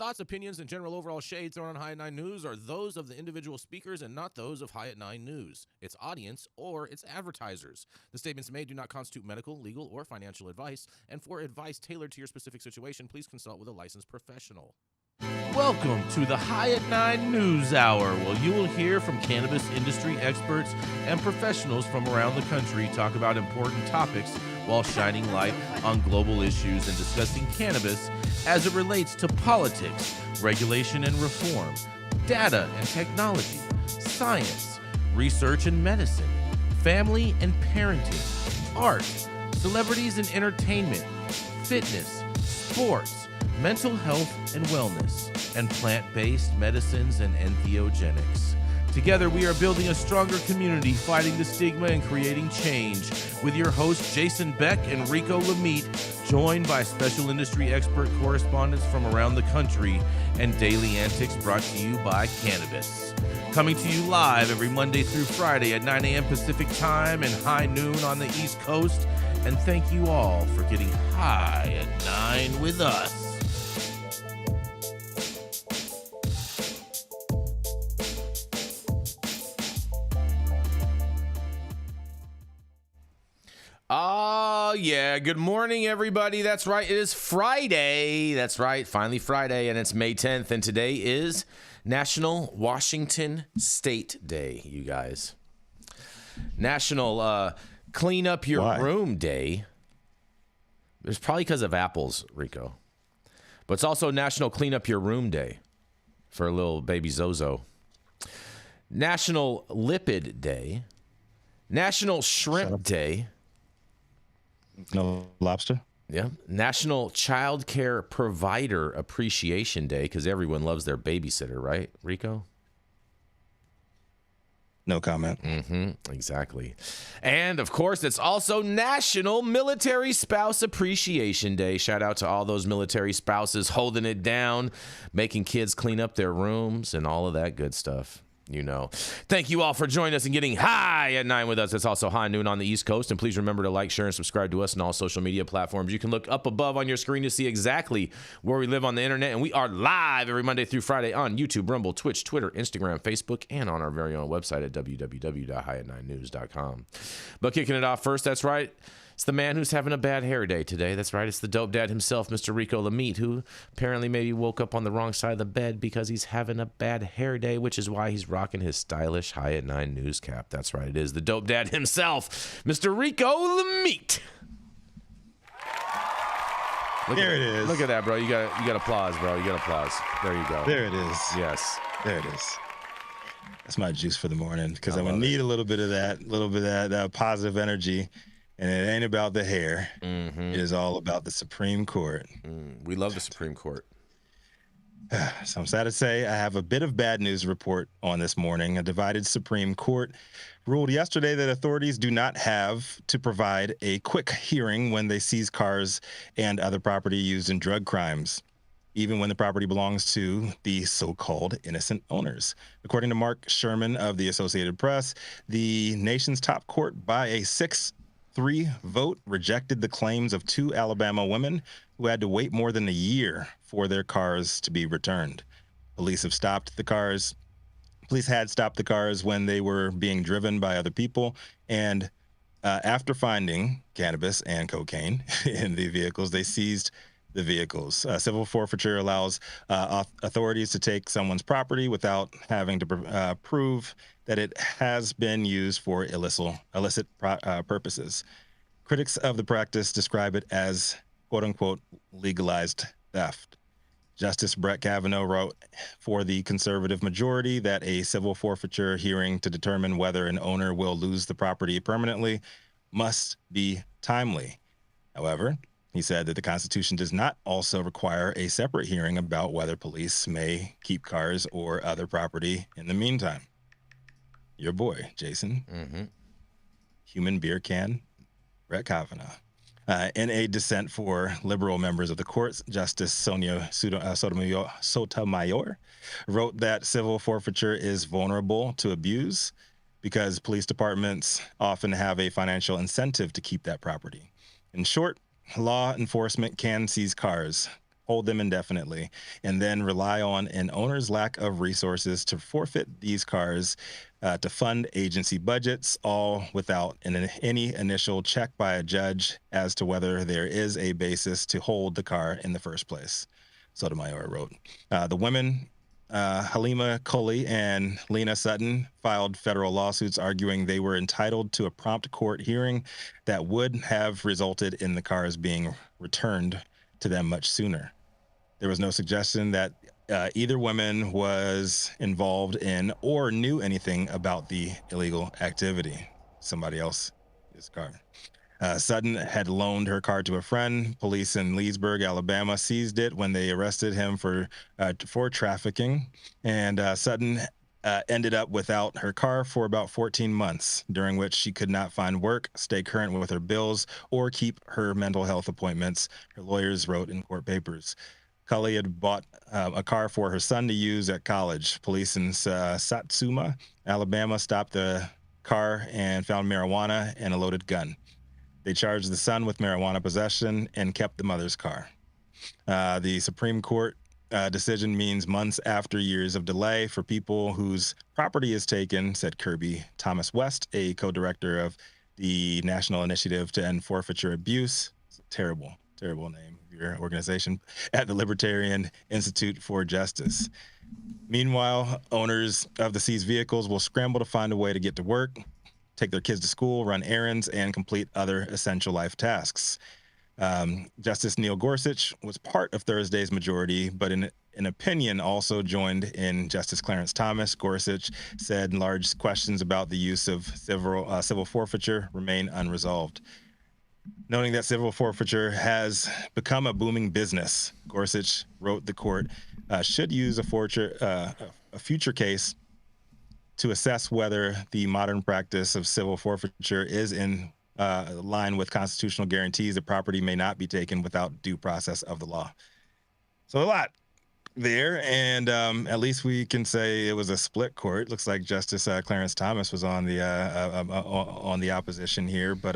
thoughts, opinions, and general overall shade thrown on High at 9 News are those of the individual speakers and not those of High at 9 News, its audience, or its advertisers. The statements made do not constitute medical, legal, or financial advice, and for advice tailored to your specific situation, please consult with a licensed professional. Welcome to the High at 9 News Hour, where you will hear from cannabis industry experts and professionals from around the country talk about important topics while shining light on global issues and discussing cannabis as it relates to politics, regulation and reform, data and technology, science, research and medicine, family and parenting, art, celebrities and entertainment, fitness, sports, mental health and wellness, and plant-based medicines and entheogenics. Together, we are building a stronger community, fighting the stigma and creating change. With your hosts, Jason Beck and Rico Lamitte, joined by special industry expert correspondents from around the country, and daily antics brought to you by Cannabis. Coming to you live every Monday through Friday at 9 a.m. Pacific Time and high noon on the East Coast. And thank you all for getting high at 9 with us. Oh, yeah. Good morning, everybody. That's right. It is Friday. That's right. Finally Friday, and it's May 10th, and today is National Washington State Day, you guys. National Clean Up Your Room Day. It's probably because of apples, Rico. But it's also National Clean Up Your Room Day for little baby Zozo. National Lipid Day. National Shrimp Day. No lobster? Yeah. National Child Care Provider Appreciation Day, because everyone loves their babysitter, right, Rico? No comment. Exactly. And, of course, it's also National Military Spouse Appreciation Day. Shout out to all those military spouses holding it down, making kids clean up their rooms and all of that good stuff. You know. Thank you all for joining us and getting high at 9 with us. It's also high noon on the East Coast. And please remember to like, share, and subscribe to us on all social media platforms. You can look up above on your screen to see exactly where we live on the internet. And we are live every Monday through Friday on YouTube, Rumble, Twitch, Twitter, Instagram, Facebook, and on our very own website at www.highat9news.com. But kicking it off first, that's right. It's the man who's having a bad hair day today. That's right. It's the dope dad himself, Mr. Rico Lamitte, who apparently maybe woke up on the wrong side of the bed because he's having a bad hair day, which is why he's rocking his stylish High at 9 news cap. That's right. It is the dope dad himself, Mr. Rico Lamitte. There it is. Look at that, bro. You got applause, bro. You got applause. There you go. There it is. Yes. There it is. That's my juice for the morning, because I'm going to need a little bit of that positive energy. And it ain't about the hair. It is all about the Supreme Court. We love the Supreme Court. So I'm sad to say I have a bit of bad news to report on this morning. A divided Supreme Court ruled yesterday that authorities do not have to provide a quick hearing when they seize cars and other property used in drug crimes, even when the property belongs to the so-called innocent owners. According to Mark Sherman of the Associated Press, the nation's top court by a 6-3 vote rejected the claims of 2 Alabama women who had to wait more than a year for their cars to be returned. Police had stopped the cars when they were being driven by other people, and after finding cannabis and cocaine in the vehicles, they seized the vehicles. Civil forfeiture allows authorities to take someone's property without having to prove that it has been used for illicit purposes. Critics of the practice describe it as, quote-unquote, legalized theft. Justice Brett Kavanaugh wrote for the conservative majority that a civil forfeiture hearing to determine whether an owner will lose the property permanently must be timely. However, he said that the Constitution does not also require a separate hearing about whether police may keep cars or other property in the meantime. Your boy, Jason. Human beer can, Brett Kavanaugh. In a dissent for liberal members of the court, Justice Sonia Sotomayor wrote that civil forfeiture is vulnerable to abuse because police departments often have a financial incentive to keep that property. In short, law enforcement can seize cars hold them indefinitely, and then rely on an owner's lack of resources to forfeit these cars to fund agency budgets, all without any initial check by a judge as to whether there is a basis to hold the car in the first place. Sotomayor wrote. The women, Halima Coley and Lena Sutton, filed federal lawsuits arguing they were entitled to a prompt court hearing that would have resulted in the cars being returned to them much sooner. There was no suggestion that either woman was involved in or knew anything about the illegal activity. Somebody else's car. Sutton had loaned her car to a friend. Police in Leesburg, Alabama, seized it when they arrested him for trafficking. And Sutton ended up without her car for about 14 months, during which she could not find work, stay current with her bills, or keep her mental health appointments, her lawyers wrote in court papers. Cully had bought a car for her son to use at college. Police in Satsuma, Alabama, stopped the car and found marijuana and a loaded gun. They charged the son with marijuana possession and kept the mother's car. The Supreme Court decision means months after years of delay for people whose property is taken, said Kirby Thomas West, a co-director of the National Initiative to End Forfeiture Abuse. It's a terrible name of your organization, at the Libertarian Institute for Justice. Meanwhile, owners of the seized vehicles will scramble to find a way to get to work, take their kids to school, run errands, and complete other essential life tasks. Justice Neil Gorsuch was part of Thursday's majority, but in an opinion also joined in Justice Clarence Thomas. Gorsuch said large questions about the use of civil forfeiture remain unresolved. Noting that civil forfeiture has become a booming business, Gorsuch wrote the court should use a future case to assess whether the modern practice of civil forfeiture is in line with constitutional guarantees that property may not be taken without due process of the law. So a lot there, and at least we can say it was a split court. Looks like Justice Clarence Thomas was on the opposition here, but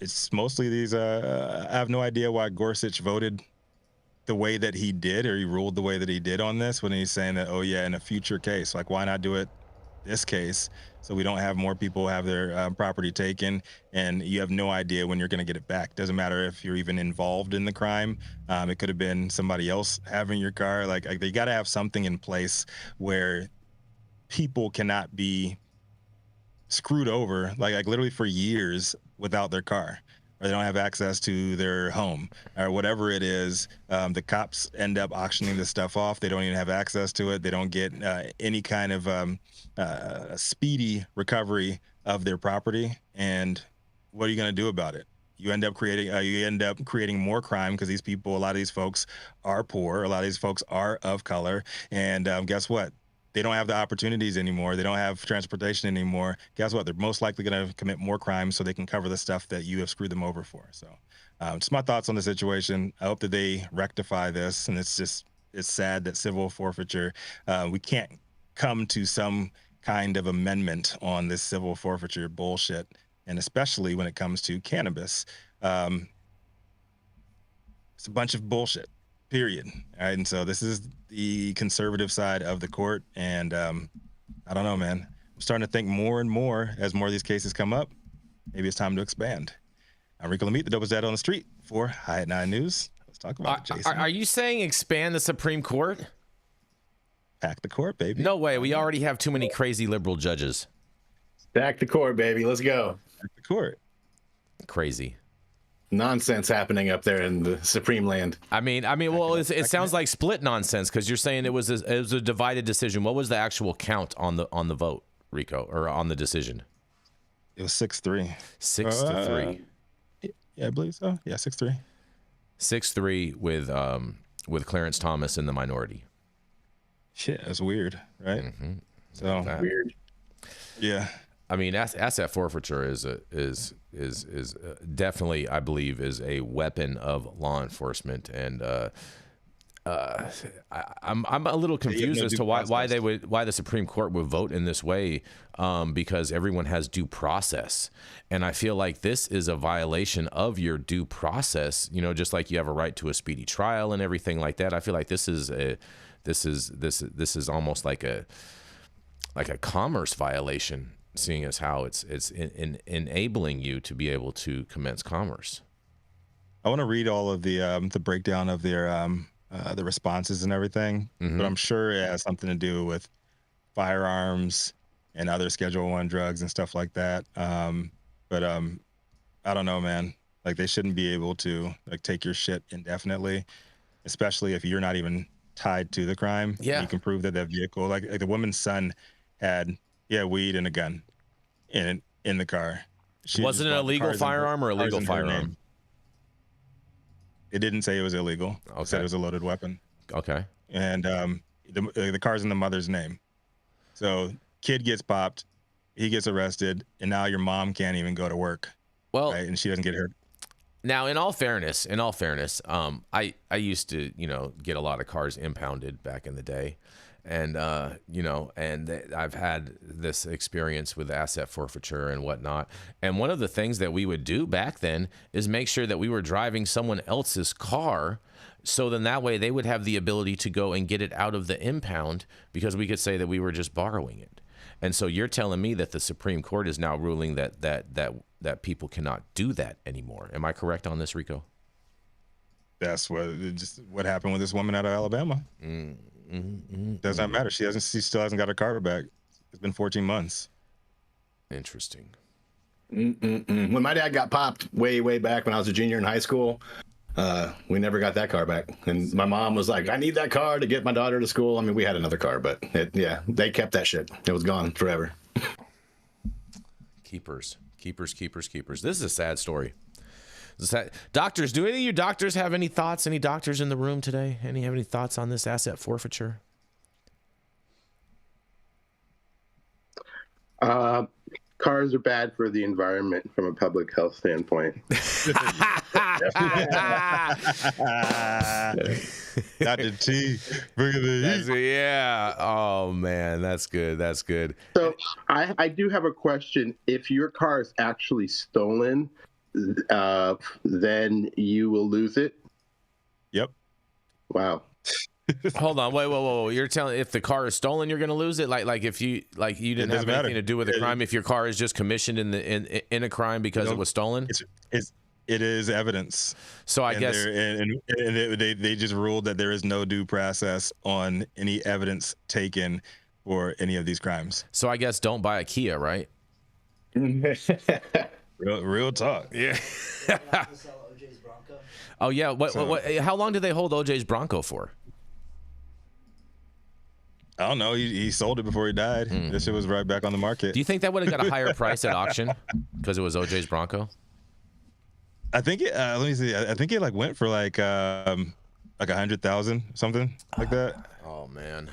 it's mostly these. I have no idea why Gorsuch voted the way that he did, or he ruled the way that he did on this, when he's saying that, oh yeah, in a future case, like, why not do it this case so we don't have more people have their property taken, and you have no idea when you're going to get it back. Doesn't matter if you're even involved in the crime. It could have been somebody else having your car. Like they got to have something in place where people cannot be screwed over like literally for years without their car, or they don't have access to their home, or whatever it is. The cops end up auctioning this stuff off. They don't even have access to it. They don't get any kind of speedy recovery of their property. And what are you going to do about it? You end up creating more crime, because these people, a lot of these folks are poor. A lot of these folks are of color. And guess what? They don't have the opportunities anymore. They don't have transportation anymore. Guess what? They're most likely going to commit more crimes so they can cover the stuff that you have screwed them over for. So just my thoughts on the situation. I hope that they rectify this. And it's sad that civil forfeiture, we can't come to some kind of amendment on this civil forfeiture bullshit. And especially when it comes to cannabis. It's a bunch of bullshit. Period. All right. And so this is the conservative side of the court. And I don't know, man. I'm starting to think more and more as more of these cases come up. Maybe it's time to expand. I'm Rico Lamitte, the Dope's Dad on the Street for High at 9 News. Let's talk about it, Jason. Are you saying expand the Supreme Court? Pack the court, baby. No way. We already have too many crazy liberal judges. Pack the court, baby. Let's go. Pack the court. Crazy. Nonsense happening up there in the Supreme Land. I mean, well, it sounds like split nonsense, because you're saying it was a divided decision. What was the actual count on the vote, Rico, or on the decision? It was 6-3. 6-3. Yeah, I believe so. Yeah, 6-3. 6-3 with Clarence Thomas in the minority. Shit, that's weird, right? Mm-hmm. So weird. Yeah. I mean, asset forfeiture is definitely, I believe, is a weapon of law enforcement, and I'm a little confused as to why the Supreme Court would vote in this way, because everyone has due process, and I feel like this is a violation of your due process. You know, just like you have a right to a speedy trial and everything like that. I feel like this is almost like a commerce violation, seeing as how it's enabling you to be able to commence commerce. I want to read all of the breakdown of their the responses and everything, but I'm sure it has something to do with firearms and other Schedule I drugs and stuff like that. But I don't know, man. Like, they shouldn't be able to like take your shit indefinitely, especially if you're not even tied to the crime. Yeah, you can prove that vehicle, like the woman's son had weed and a gun in the car. Was it an illegal firearm or a legal firearm? It didn't say it was illegal. Okay. It said it was a loaded weapon. Okay. And the car's in the mother's name. So kid gets popped, he gets arrested, and now your mom can't even go to work. Well, right? And she doesn't get hurt. Now, in all fairness, I used to, get a lot of cars impounded back in the day. And, I've had this experience with asset forfeiture and whatnot. And one of the things that we would do back then is make sure that we were driving someone else's car. So then that way they would have the ability to go and get it out of the impound, because we could say that we were just borrowing it. And so you're telling me that the Supreme Court is now ruling that people cannot do that anymore. Am I correct on this, Rico? That's what happened with this woman out of Alabama. Does not matter. She still hasn't got her car back. It's been 14 months. Interesting. When my dad got popped way back when I was a junior in high school, we never got that car back. And my mom was like, I need that car to get my daughter to school. I mean, we had another car, but they kept that shit. It was gone forever. Keepers. This is a sad story. Doctors, do any of you doctors have any thoughts? Any doctors in the room today? Have any thoughts on this asset forfeiture? Cars are bad for the environment from a public health standpoint. Dr. T, bring it in. Yeah. Oh man, that's good. So I do have a question. If your car is actually stolen, then you will lose it? Yep. Wow. Hold on, wait. You're telling if the car is stolen, you're going to lose it? Like if you didn't have anything to do with the crime. If your car is just commissioned in a crime because it was stolen, it is evidence. So I guess they just ruled that there is no due process on any evidence taken for any of these crimes. So I guess don't buy a Kia, right? Real talk. Yeah. Oh yeah. What? How long did they hold OJ's Bronco for? I don't know. He sold it before he died. This shit was right back on the market. Do you think that would have got a higher price at auction because it was OJ's Bronco? I think it. Let me see. I think it went for like 100,000, something like that. Oh man.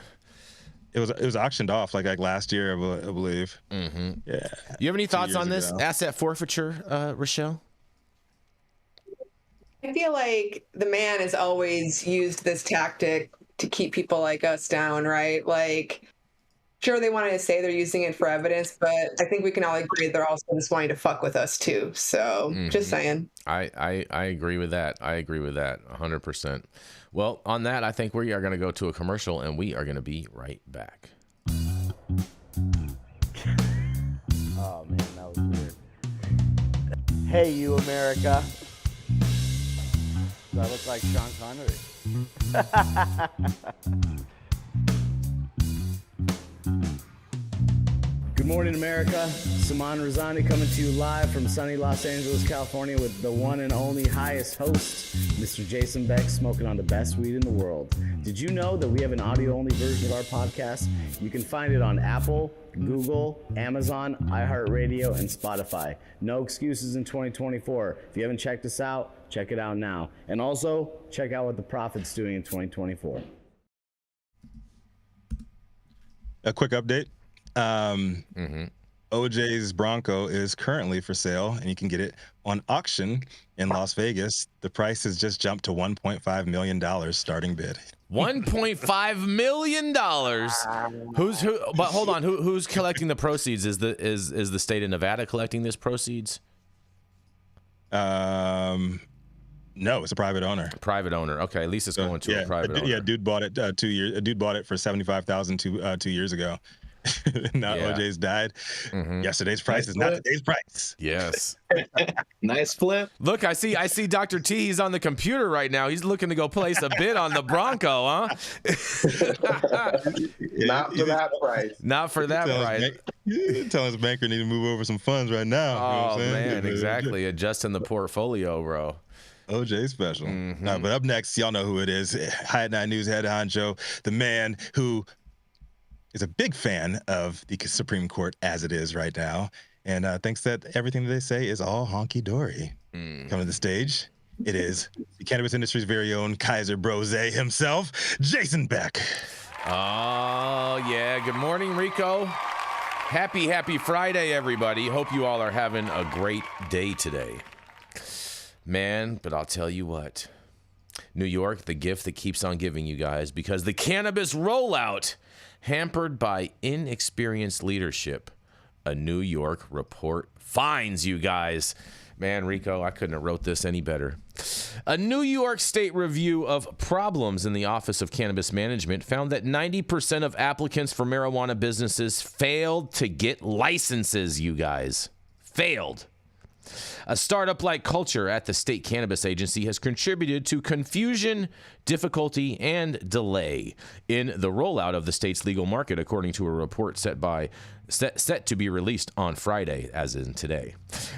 It was auctioned off like last year, I believe. Mm-hmm. Yeah. You have any thoughts on this asset forfeiture, Rachelle? I feel like the man has always used this tactic to keep people like us down, right? Like, sure, they wanted to say they're using it for evidence, but I think we can all agree they're also just wanting to fuck with us too. So just saying. I agree with that. 100%. Well, on that, I think we are going to go to a commercial and we are going to be right back. Oh man, that was weird. Hey, you America. Do I look like Sean Connery? Good morning, America. Saman Razani coming to you live from sunny Los Angeles, California with the one and only highest host, Mr. Jason Beck, smoking on the best weed in the world. Did you know that we have an audio-only version of our podcast? You can find it on Apple, Google, Amazon, iHeartRadio, and Spotify. No excuses in 2024. If you haven't checked us out, check it out now. And also, check out what the Prophet's doing in 2024. A quick update. OJ's Bronco is currently for sale, and you can get it on auction in Las Vegas. The price has just jumped to $1.5 million starting bid. $1.5 million. Who? But hold on. Who's collecting the proceeds? Is the state of Nevada collecting this proceeds? No, it's a private owner. Private owner. Okay, at least it's going to a private owner. Yeah, dude bought it 2 years. A dude bought it for $75,000 2 years ago. Now OJ's died. Yesterday's price is not today's price. Yes. Nice flip. Look, I see Dr. T. He's on the computer right now. He's looking to go place a bid on the Bronco, huh? Not for that price. Not for that price. Telling his banker need to move over some funds right now. Oh, man, exactly. Adjusting the portfolio, bro. OJ special. But up next, y'all know who it is. High at Night News head honcho, the man who is a big fan of the Supreme Court as it is right now, and thinks that everything that they say is all honky-dory. Coming to the stage, it is the cannabis industry's very own Kaiser Brose himself, Jason Beck. Oh, yeah. Good morning, Rico. Happy Friday, everybody. Hope you all are having a great day today. Man, but I'll tell you what. New York, the gift that keeps on giving, you guys, because the cannabis rollout hampered by inexperienced leadership. A New York report finds you guys. Man, Rico, I couldn't have wrote this any better. A New York State review of problems in the Office of Cannabis Management found that 90% of applicants for marijuana businesses failed to get licenses, you guys. Failed. A startup-like culture at the state cannabis agency has contributed to confusion, difficulty, and delay in the rollout of the state's legal market, according to a report set to be released on Friday, as in today.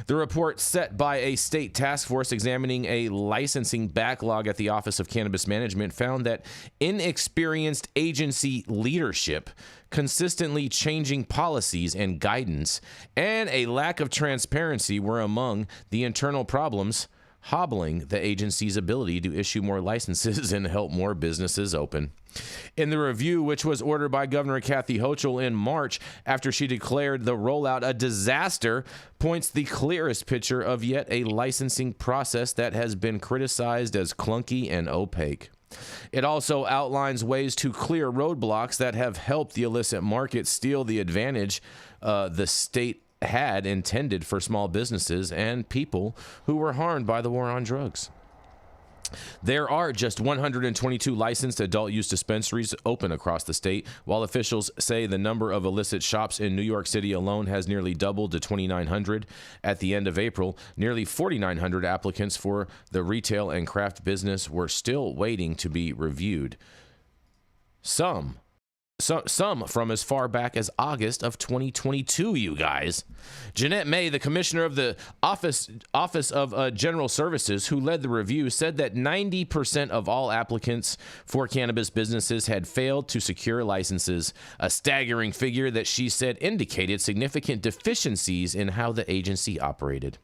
The report, set by a state task force examining a licensing backlog at the Office of Cannabis Management, found that inexperienced agency leadership, consistently changing policies and guidance, and a lack of transparency were among the internal problems hobbling the agency's ability to issue more licenses and help more businesses open. In the review, which was ordered by Governor Kathy Hochul in March after she declared the rollout a disaster, points the clearest picture of yet a licensing process that has been criticized as clunky and opaque. It also outlines ways to clear roadblocks that have helped the illicit market steal the advantage the state had intended for small businesses and people who were harmed by the war on drugs. There are just 122 licensed adult use dispensaries open across the state, while officials say the number of illicit shops in New York City alone has nearly doubled to 2,900. At the end of April, nearly 4,900 applicants for the retail and craft business were still waiting to be reviewed. Some from as far back as August of 2022, you guys. Jeanette May, the commissioner of the Office of General Services, who led the review, said that 90% of all applicants for cannabis businesses had failed to secure licenses, a staggering figure that she said indicated significant deficiencies in how the agency operated.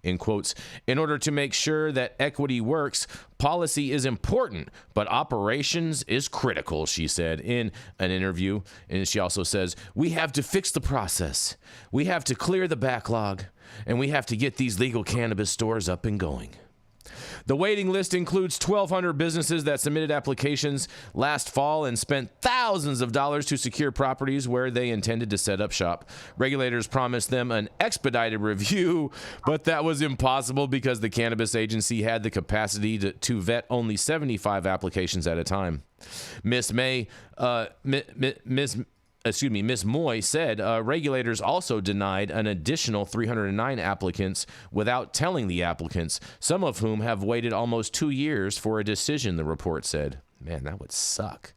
In quotes, in order to make sure that equity works, policy is important, but operations is critical, she said in an interview. And she also says, we have to fix the process. We have to clear the backlog, and we have to get these legal cannabis stores up and going. The waiting list includes 1,200 businesses that submitted applications last fall and spent thousands of dollars to secure properties where they intended to set up shop. Regulators promised them an expedited review, but that was impossible because the cannabis agency had the capacity to vet only 75 applications at a time. Miss Moy said regulators also denied an additional 309 applicants without telling the applicants, some of whom have waited almost 2 years for a decision, the report said. Man, that would suck.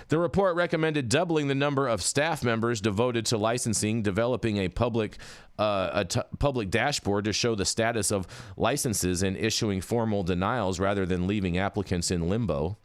The report recommended doubling the number of staff members devoted to licensing, developing a public dashboard to show the status of licenses, and issuing formal denials rather than leaving applicants in limbo.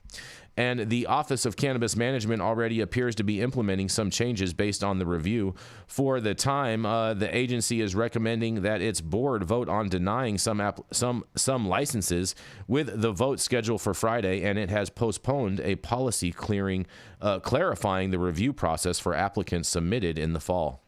And the Office of Cannabis Management already appears to be implementing some changes based on the review. For the time, the agency is recommending that its board vote on denying some licenses, with the vote scheduled for Friday, and it has postponed a policy clarifying the review process for applicants submitted in the fall.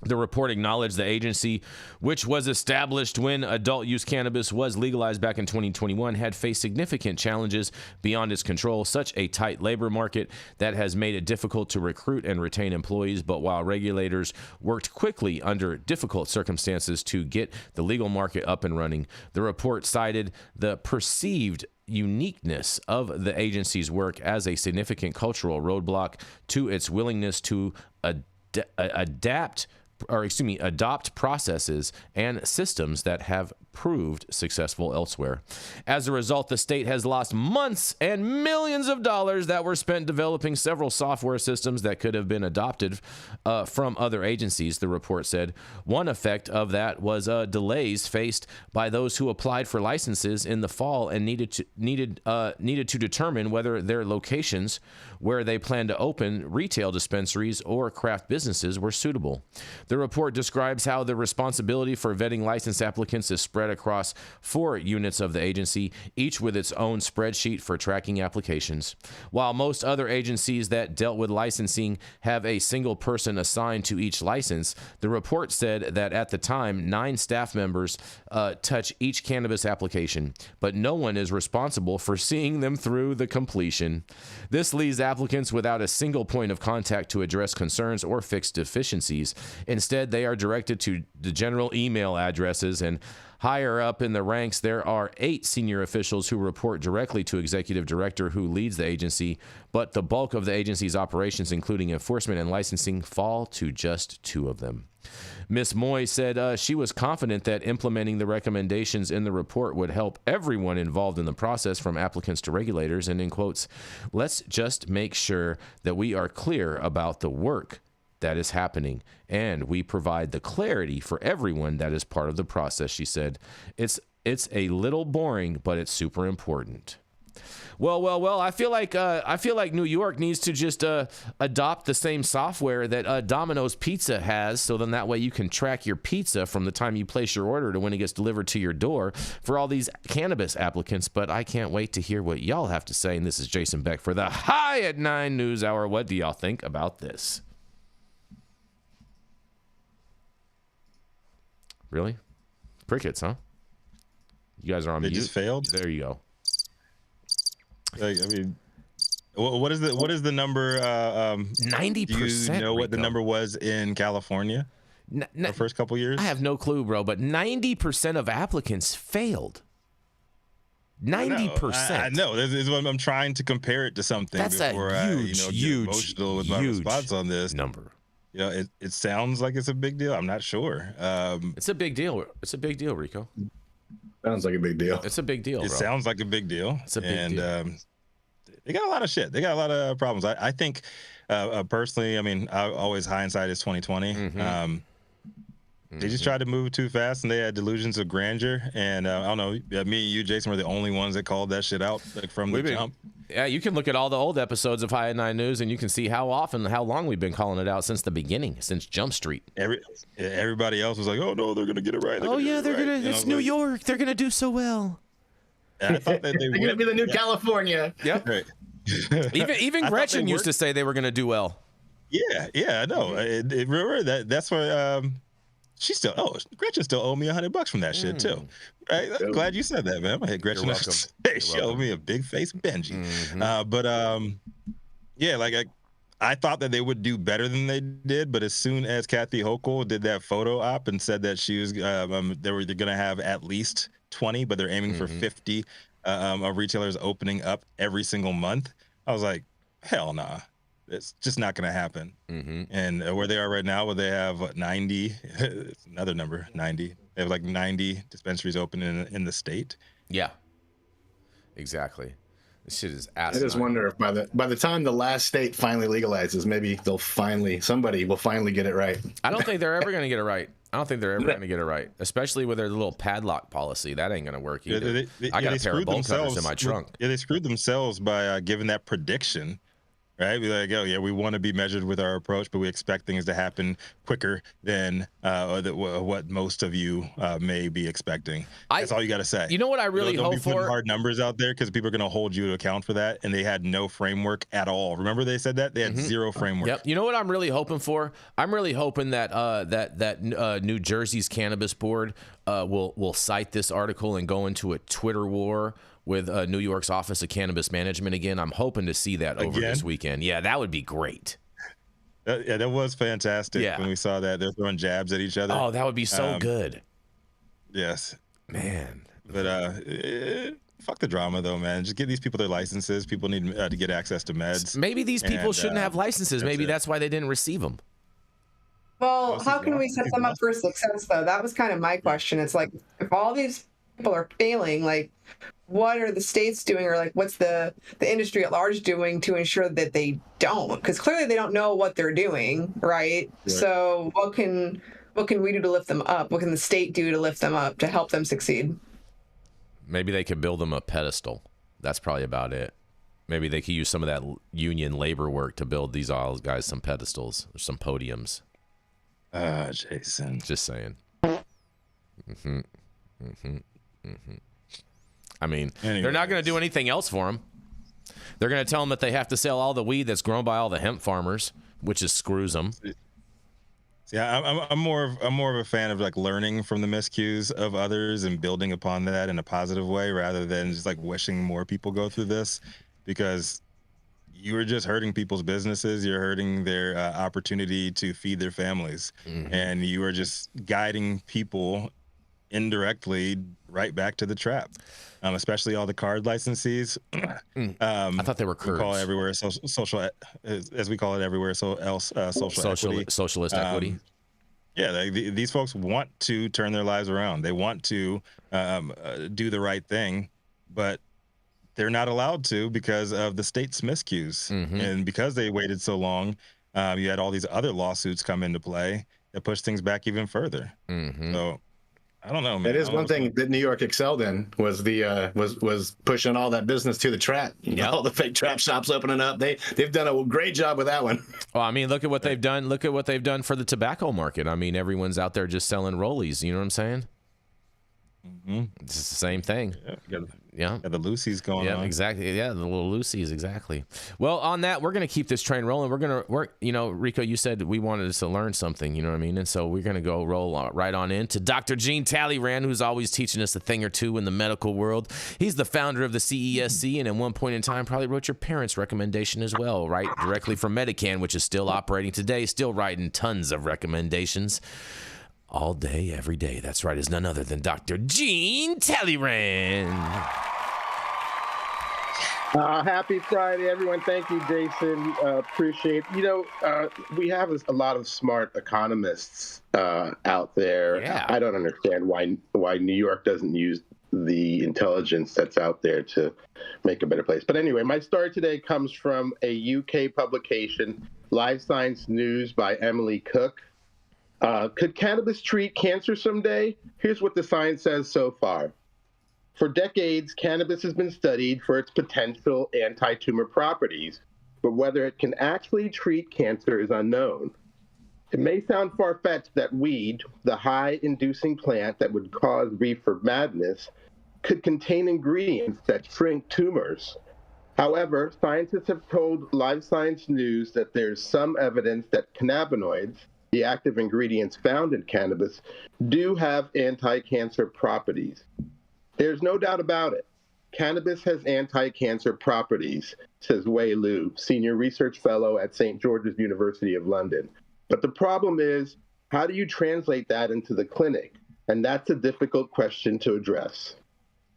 The report acknowledged the agency, which was established when adult use cannabis was legalized back in 2021, had faced significant challenges beyond its control, such a tight labor market that has made it difficult to recruit and retain employees. But while regulators worked quickly under difficult circumstances to get the legal market up and running, the report cited the perceived uniqueness of the agency's work as a significant cultural roadblock to its willingness to adopt processes and systems that have proved successful elsewhere. As a result, the state has lost months and millions of dollars that were spent developing several software systems that could have been adopted from other agencies, the report said. One effect of that was delays faced by those who applied for licenses in the fall and needed to determine whether their locations where they plan to open retail dispensaries or craft businesses were suitable. The report describes how the responsibility for vetting license applicants is spread across 4 units of the agency, each with its own spreadsheet for tracking applications. While most other agencies that dealt with licensing have a single person assigned to each license, the report said that at the time, 9 staff members touch each cannabis application, but no one is responsible for seeing them through the completion. This leaves applicants without a single point of contact to address concerns or fix deficiencies. Instead, they are directed to the general email addresses, and higher up in the ranks, there are 8 senior officials who report directly to executive director who leads the agency, but the bulk of the agency's operations, including enforcement and licensing, fall to just 2 of them. Ms. Moy said she was confident that implementing the recommendations in the report would help everyone involved in the process, from applicants to regulators, and in quotes, "Let's just make sure that we are clear about the work that is happening, and we provide the clarity for everyone that is part of the process," she said. It's a little boring, but it's super important. Well. I feel like New York needs to just adopt the same software that Domino's Pizza has, so then that way you can track your pizza from the time you place your order to when it gets delivered to your door for all these cannabis applicants. But I can't wait to hear what y'all have to say. And this is Jason Beck for the High at 9 News Hour. What do y'all think about this? Really? Crickets, huh? You guys are on mute. They just failed? There you go. Like, I mean, what is the number? 90%. Do you know what the Rico. number was in California the first couple years? I have no clue, bro, but 90% of applicants failed. 90%. I know. This is what I'm trying to compare it to something. That's before a huge, get emotional with my response on this number. You know, it sounds like it's a big deal. I'm not sure. It's a big deal. It's a big deal, Rico. Sounds like a big deal. It's a big deal, It bro. sounds like a big deal. It's a big deal. They got a lot of shit. They got a lot of problems. I think personally, I mean, always hindsight is 2020. Mm-hmm. They just tried to move too fast, and they had delusions of grandeur. And I don't know, me and you, Jason, were the only ones that called that shit out, like, from the jump. Yeah, you can look at all the old episodes of High at 9 News, and you can see how long we've been calling it out since the beginning, since Jump Street. Everybody else was like, "Oh no, they're gonna get it right." They're gonna. It's New York. They're gonna do so well. I thought that they're gonna be the new California. Yep. Right. Even Gretchen used to say they were gonna do well. Yeah, I know. Remember that's where Gretchen still owed me $100 from that shit too. Right? I'm glad you said that, man. I hit Gretchen. You're welcome. She owed me a big face Benji. Mm-hmm. I thought that they would do better than they did, but as soon as Kathy Hochul did that photo op and said that she was they were going to have at least 20, but they're aiming for 50 of retailers opening up every single month, I was like, hell nah. It's just not going to happen. Mm-hmm. And where they are right now, where they have 90, it's another number, 90. They have like 90 dispensaries open in the state. Yeah, exactly. This shit is asinine. I just wonder if by the time the last state finally legalizes, maybe somebody will finally get it right. I don't think they're ever going to get it right. Especially with their little padlock policy. That ain't going to work either. I got a pair of bolt cutters in my trunk. Yeah, they screwed themselves by giving that prediction right? Be like, oh yeah, we want to be measured with our approach, but we expect things to happen quicker than what most of you may be expecting. That's all you got to say. You know what I really don't hope be putting for? hard numbers out there because people are going to hold you to account for that, and they had no framework at all. Remember they said that they had zero framework. Yep. You know what I'm really hoping for? I'm really hoping that New Jersey's cannabis board will cite this article and go into a Twitter war with New York's Office of Cannabis Management again. I'm hoping to see that over this weekend. Yeah, that would be great. That was fantastic when we saw that. They're throwing jabs at each other. Oh, that would be so good. Yes. Man. But fuck the drama, though, man. Just give these people their licenses. People need to get access to meds. Maybe these people shouldn't have licenses. Maybe that's why they didn't receive them. Well, how can we set them up for success, though? That was kind of my question. It's like, if all these people are failing, like, what are the states doing, or like what's the industry at large doing to ensure that they don't? Because clearly they don't know what they're doing, right? So what can we do to lift them up? What can the state do to lift them up to help them succeed? Maybe they could build them a pedestal. That's probably about it. Maybe they could use some of that union labor work to build these all guys some pedestals or some podiums. Jason. Just saying. I mean, they're not going to do anything else for them. They're going to tell them that they have to sell all the weed that's grown by all the hemp farmers, which is screws them. Yeah, I'm more of a fan of like learning from the miscues of others and building upon that in a positive way, rather than just like wishing more people go through this, because you are just hurting people's businesses. You're hurting their opportunity to feed their families, and you are just guiding people indirectly right back to the trap. Especially all the card licensees. I thought they were curves. We call it everywhere social, as we call it everywhere else, equity. Socialist equity. Yeah, these folks want to turn their lives around. They want to do the right thing, but they're not allowed to because of the state's miscues. And because they waited so long, you had all these other lawsuits come into play that pushed things back even further. So I don't know, man. It is one thing that New York excelled in was the was pushing all that business to the trap. All the fake trap shops opening up. They've done a great job with that one. Well, I mean, look at what they've done. Look at what they've done for the tobacco market. I mean, everyone's out there just selling rollies. You know what I'm saying? It's the same thing. Yeah. The Lucy's going on. Yeah, exactly. Yeah, the little Lucy's, exactly. Well, on that, we're going to keep this train rolling. Rico, you said we wanted us to learn something, you know what I mean? And so we're going to go roll right on into Dr. Gene Talleyrand, who's always teaching us a thing or two in the medical world. He's the founder of the CESC, and at one point in time probably wrote your parents' recommendation as well, right? Directly from Medican, which is still operating today, still writing tons of recommendations. All day, every day. That's right, is none other than Dr. Gene Talleyrand. Happy Friday, everyone. Thank you, Jason. Appreciate it. We have a lot of smart economists out there. Yeah. I don't understand why New York doesn't use the intelligence that's out there to make a better place. But anyway, my story today comes from a UK publication, Live Science News by Emily Cook. Could cannabis treat cancer someday? Here's what the science says so far. For decades, cannabis has been studied for its potential anti-tumor properties, but whether it can actually treat cancer is unknown. It may sound far-fetched that weed, the high-inducing plant that would cause reefer madness, could contain ingredients that shrink tumors. However, scientists have told Live Science News that there's some evidence that cannabinoids, the active ingredients found in cannabis, do have anti-cancer properties. There's no doubt about it. Cannabis has anti-cancer properties, says Wei Liu, senior research fellow at St. George's University of London. But the problem is, how do you translate that into the clinic? And that's a difficult question to address.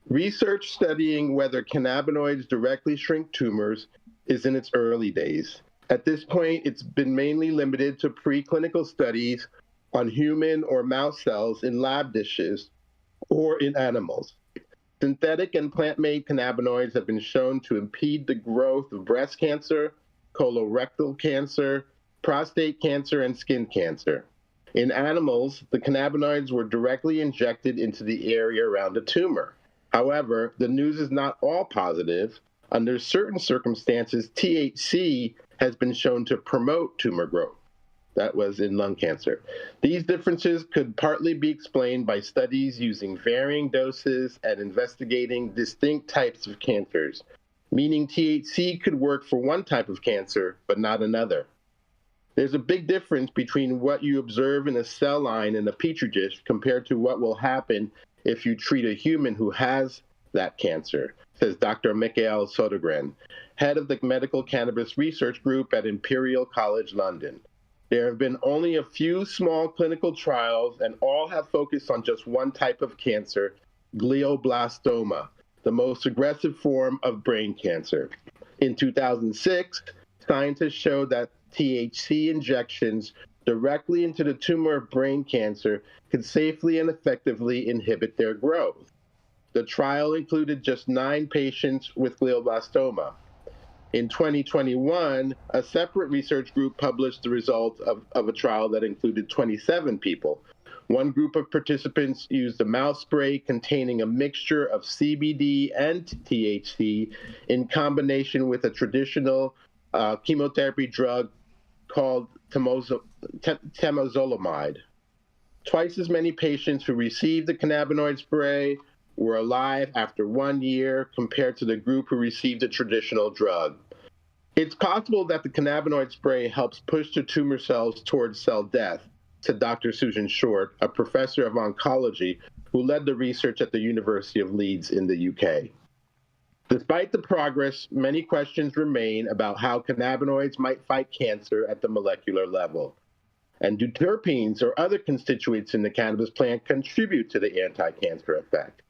Research studying whether cannabinoids directly shrink tumors is in its early days. At this point, it's been mainly limited to preclinical studies on human or mouse cells in lab dishes or in animals. Synthetic and plant-made cannabinoids have been shown to impede the growth of breast cancer, colorectal cancer, prostate cancer, and skin cancer. In animals, the cannabinoids were directly injected into the area around a tumor. However, the news is not all positive. Under certain circumstances, THC has been shown to promote tumor growth. That was in lung cancer. These differences could partly be explained by studies using varying doses and investigating distinct types of cancers, meaning THC could work for one type of cancer, but not another. There's a big difference between what you observe in a cell line in a petri dish compared to what will happen if you treat a human who has that cancer, says Dr. Michael Sodergren, head of the Medical Cannabis Research Group at Imperial College London. There have been only a few small clinical trials, and all have focused on just one type of cancer, glioblastoma, the most aggressive form of brain cancer. In 2006, scientists showed that THC injections directly into the tumor of brain cancer could safely and effectively inhibit their growth. The trial included just 9 patients with glioblastoma. In 2021, a separate research group published the results of a trial that included 27 people. One group of participants used a mouth spray containing a mixture of CBD and THC in combination with a traditional chemotherapy drug called temozolomide. Twice as many patients who received the cannabinoid spray were alive after 1 year compared to the group who received a traditional drug. It's possible that the cannabinoid spray helps push the tumor cells towards cell death, said Dr. Susan Short, a professor of oncology who led the research at the University of Leeds in the UK. Despite the progress, many questions remain about how cannabinoids might fight cancer at the molecular level. And do terpenes or other constituents in the cannabis plant contribute to the anti-cancer effect?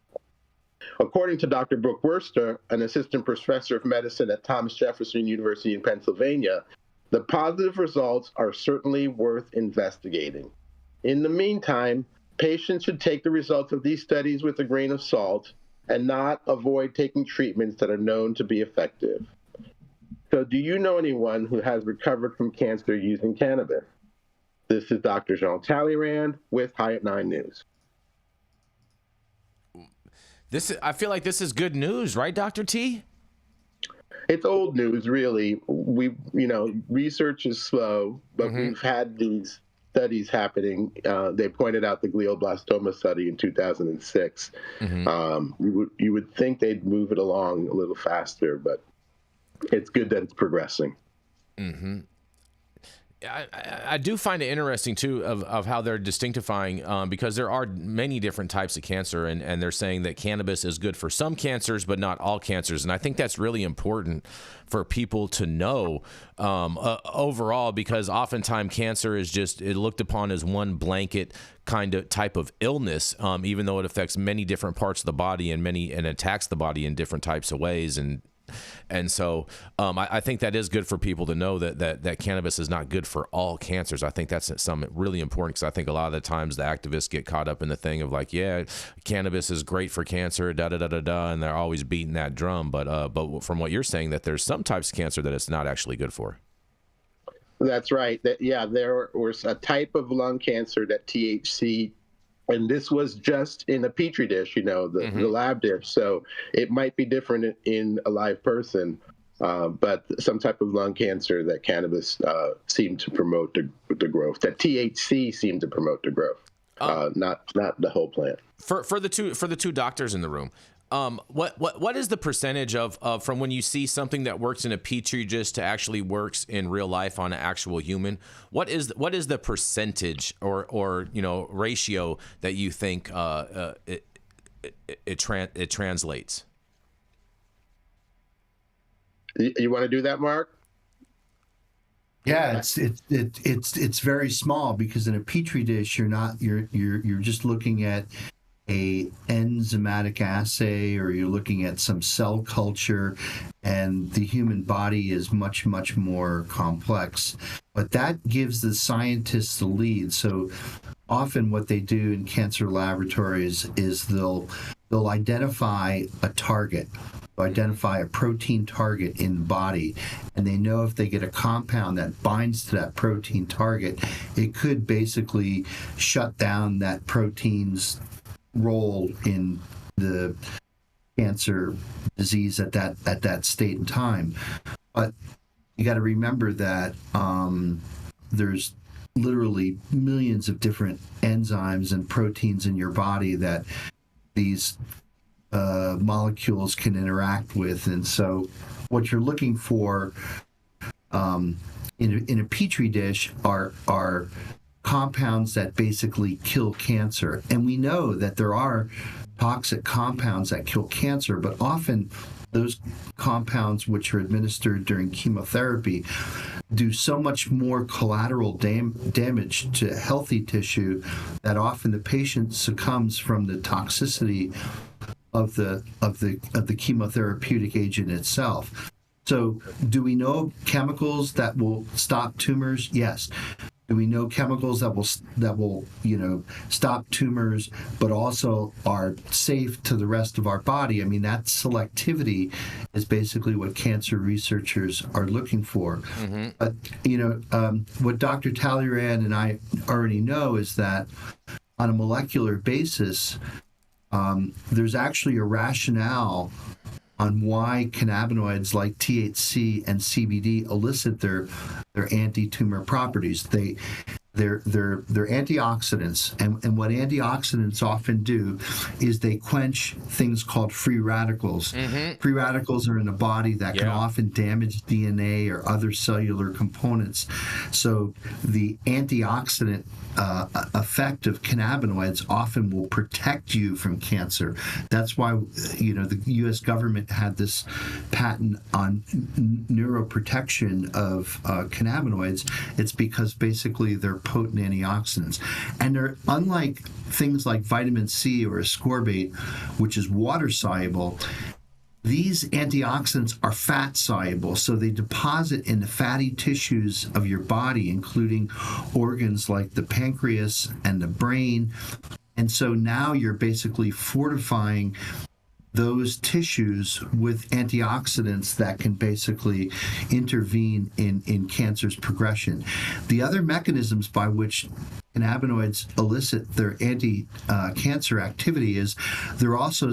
According to Dr. Brooke Worster, an assistant professor of medicine at Thomas Jefferson University in Pennsylvania, the positive results are certainly worth investigating. In the meantime, patients should take the results of these studies with a grain of salt and not avoid taking treatments that are known to be effective. So do you know anyone who has recovered from cancer using cannabis? This is Dr. Jean Talleyrand with High at 9 News. I feel like this is good news, right, Dr. T? It's old news, really. Research is slow, but we've had these studies happening. They pointed out the glioblastoma study in 2006. You would think they'd move it along a little faster, but it's good that it's progressing. I do find it interesting, too, of how they're distinctifying, because there are many different types of cancer, and they're saying that cannabis is good for some cancers, but not all cancers. And I think that's really important for people to know overall, because oftentimes cancer is just looked upon as one blanket kind of type of illness, even though it affects many different parts of the body and attacks the body in different types of ways. And so I think that is good for people to know that cannabis is not good for all cancers. I think that's something really important, because I think a lot of the times the activists get caught up in the thing of like, yeah, cannabis is great for cancer, and they're always beating that drum. But from what you're saying, that there's some types of cancer that it's not actually good for. That's right. There was a type of lung cancer that THC, and this was just in a petri dish, the lab dish. So it might be different in a live person, but some type of lung cancer that cannabis seemed to promote the growth, that THC seemed to promote the growth, not the whole plant. For the two doctors in the room, what is the percentage of from when you see something that works in a petri dish to actually works in real life on an actual human? What is the percentage or ratio that you think it translates? You want to do that, Mark? Yeah, it's very small, because in a petri dish you're just looking at a enzymatic assay, or you're looking at some cell culture, and the human body is much, much more complex. But that gives the scientists the lead. So often what they do in cancer laboratories is they'll identify a target, identify a protein target in the body, and they know if they get a compound that binds to that protein target, it could basically shut down that protein's role in the cancer disease at that state and time. But you got to remember that there's literally millions of different enzymes and proteins in your body that these molecules can interact with. And so what you're looking for in a petri dish are compounds that basically kill cancer. And we know that there are toxic compounds that kill cancer, but often those compounds which are administered during chemotherapy do so much more collateral damage to healthy tissue that often the patient succumbs from the toxicity of the chemotherapeutic agent itself. So, do we know chemicals that will stop tumors? Yes. Do we know chemicals that will stop tumors, but also are safe to the rest of our body? I mean, that selectivity is basically what cancer researchers are looking for. Mm-hmm. What Dr. Talleyrand and I already know is that on a molecular basis, there's actually a rationale on why cannabinoids like THC and CBD elicit their anti-tumor properties. They're antioxidants, and what antioxidants often do is they quench things called free radicals. Mm-hmm. Free radicals are in the body that can often damage DNA or other cellular components. So the antioxidant effect of cannabinoids often will protect you from cancer. That's why the U.S. government had this patent on neuroprotection of cannabinoids. It's because basically they're potent antioxidants, and they're unlike things like vitamin C or ascorbate, which is water soluble. These antioxidants are fat soluble, so they deposit in the fatty tissues of your body, including organs like the pancreas and the brain. And so now you're basically fortifying those tissues with antioxidants that can basically intervene in cancer's progression. The other mechanisms by which cannabinoids elicit their anti-cancer activity is they're also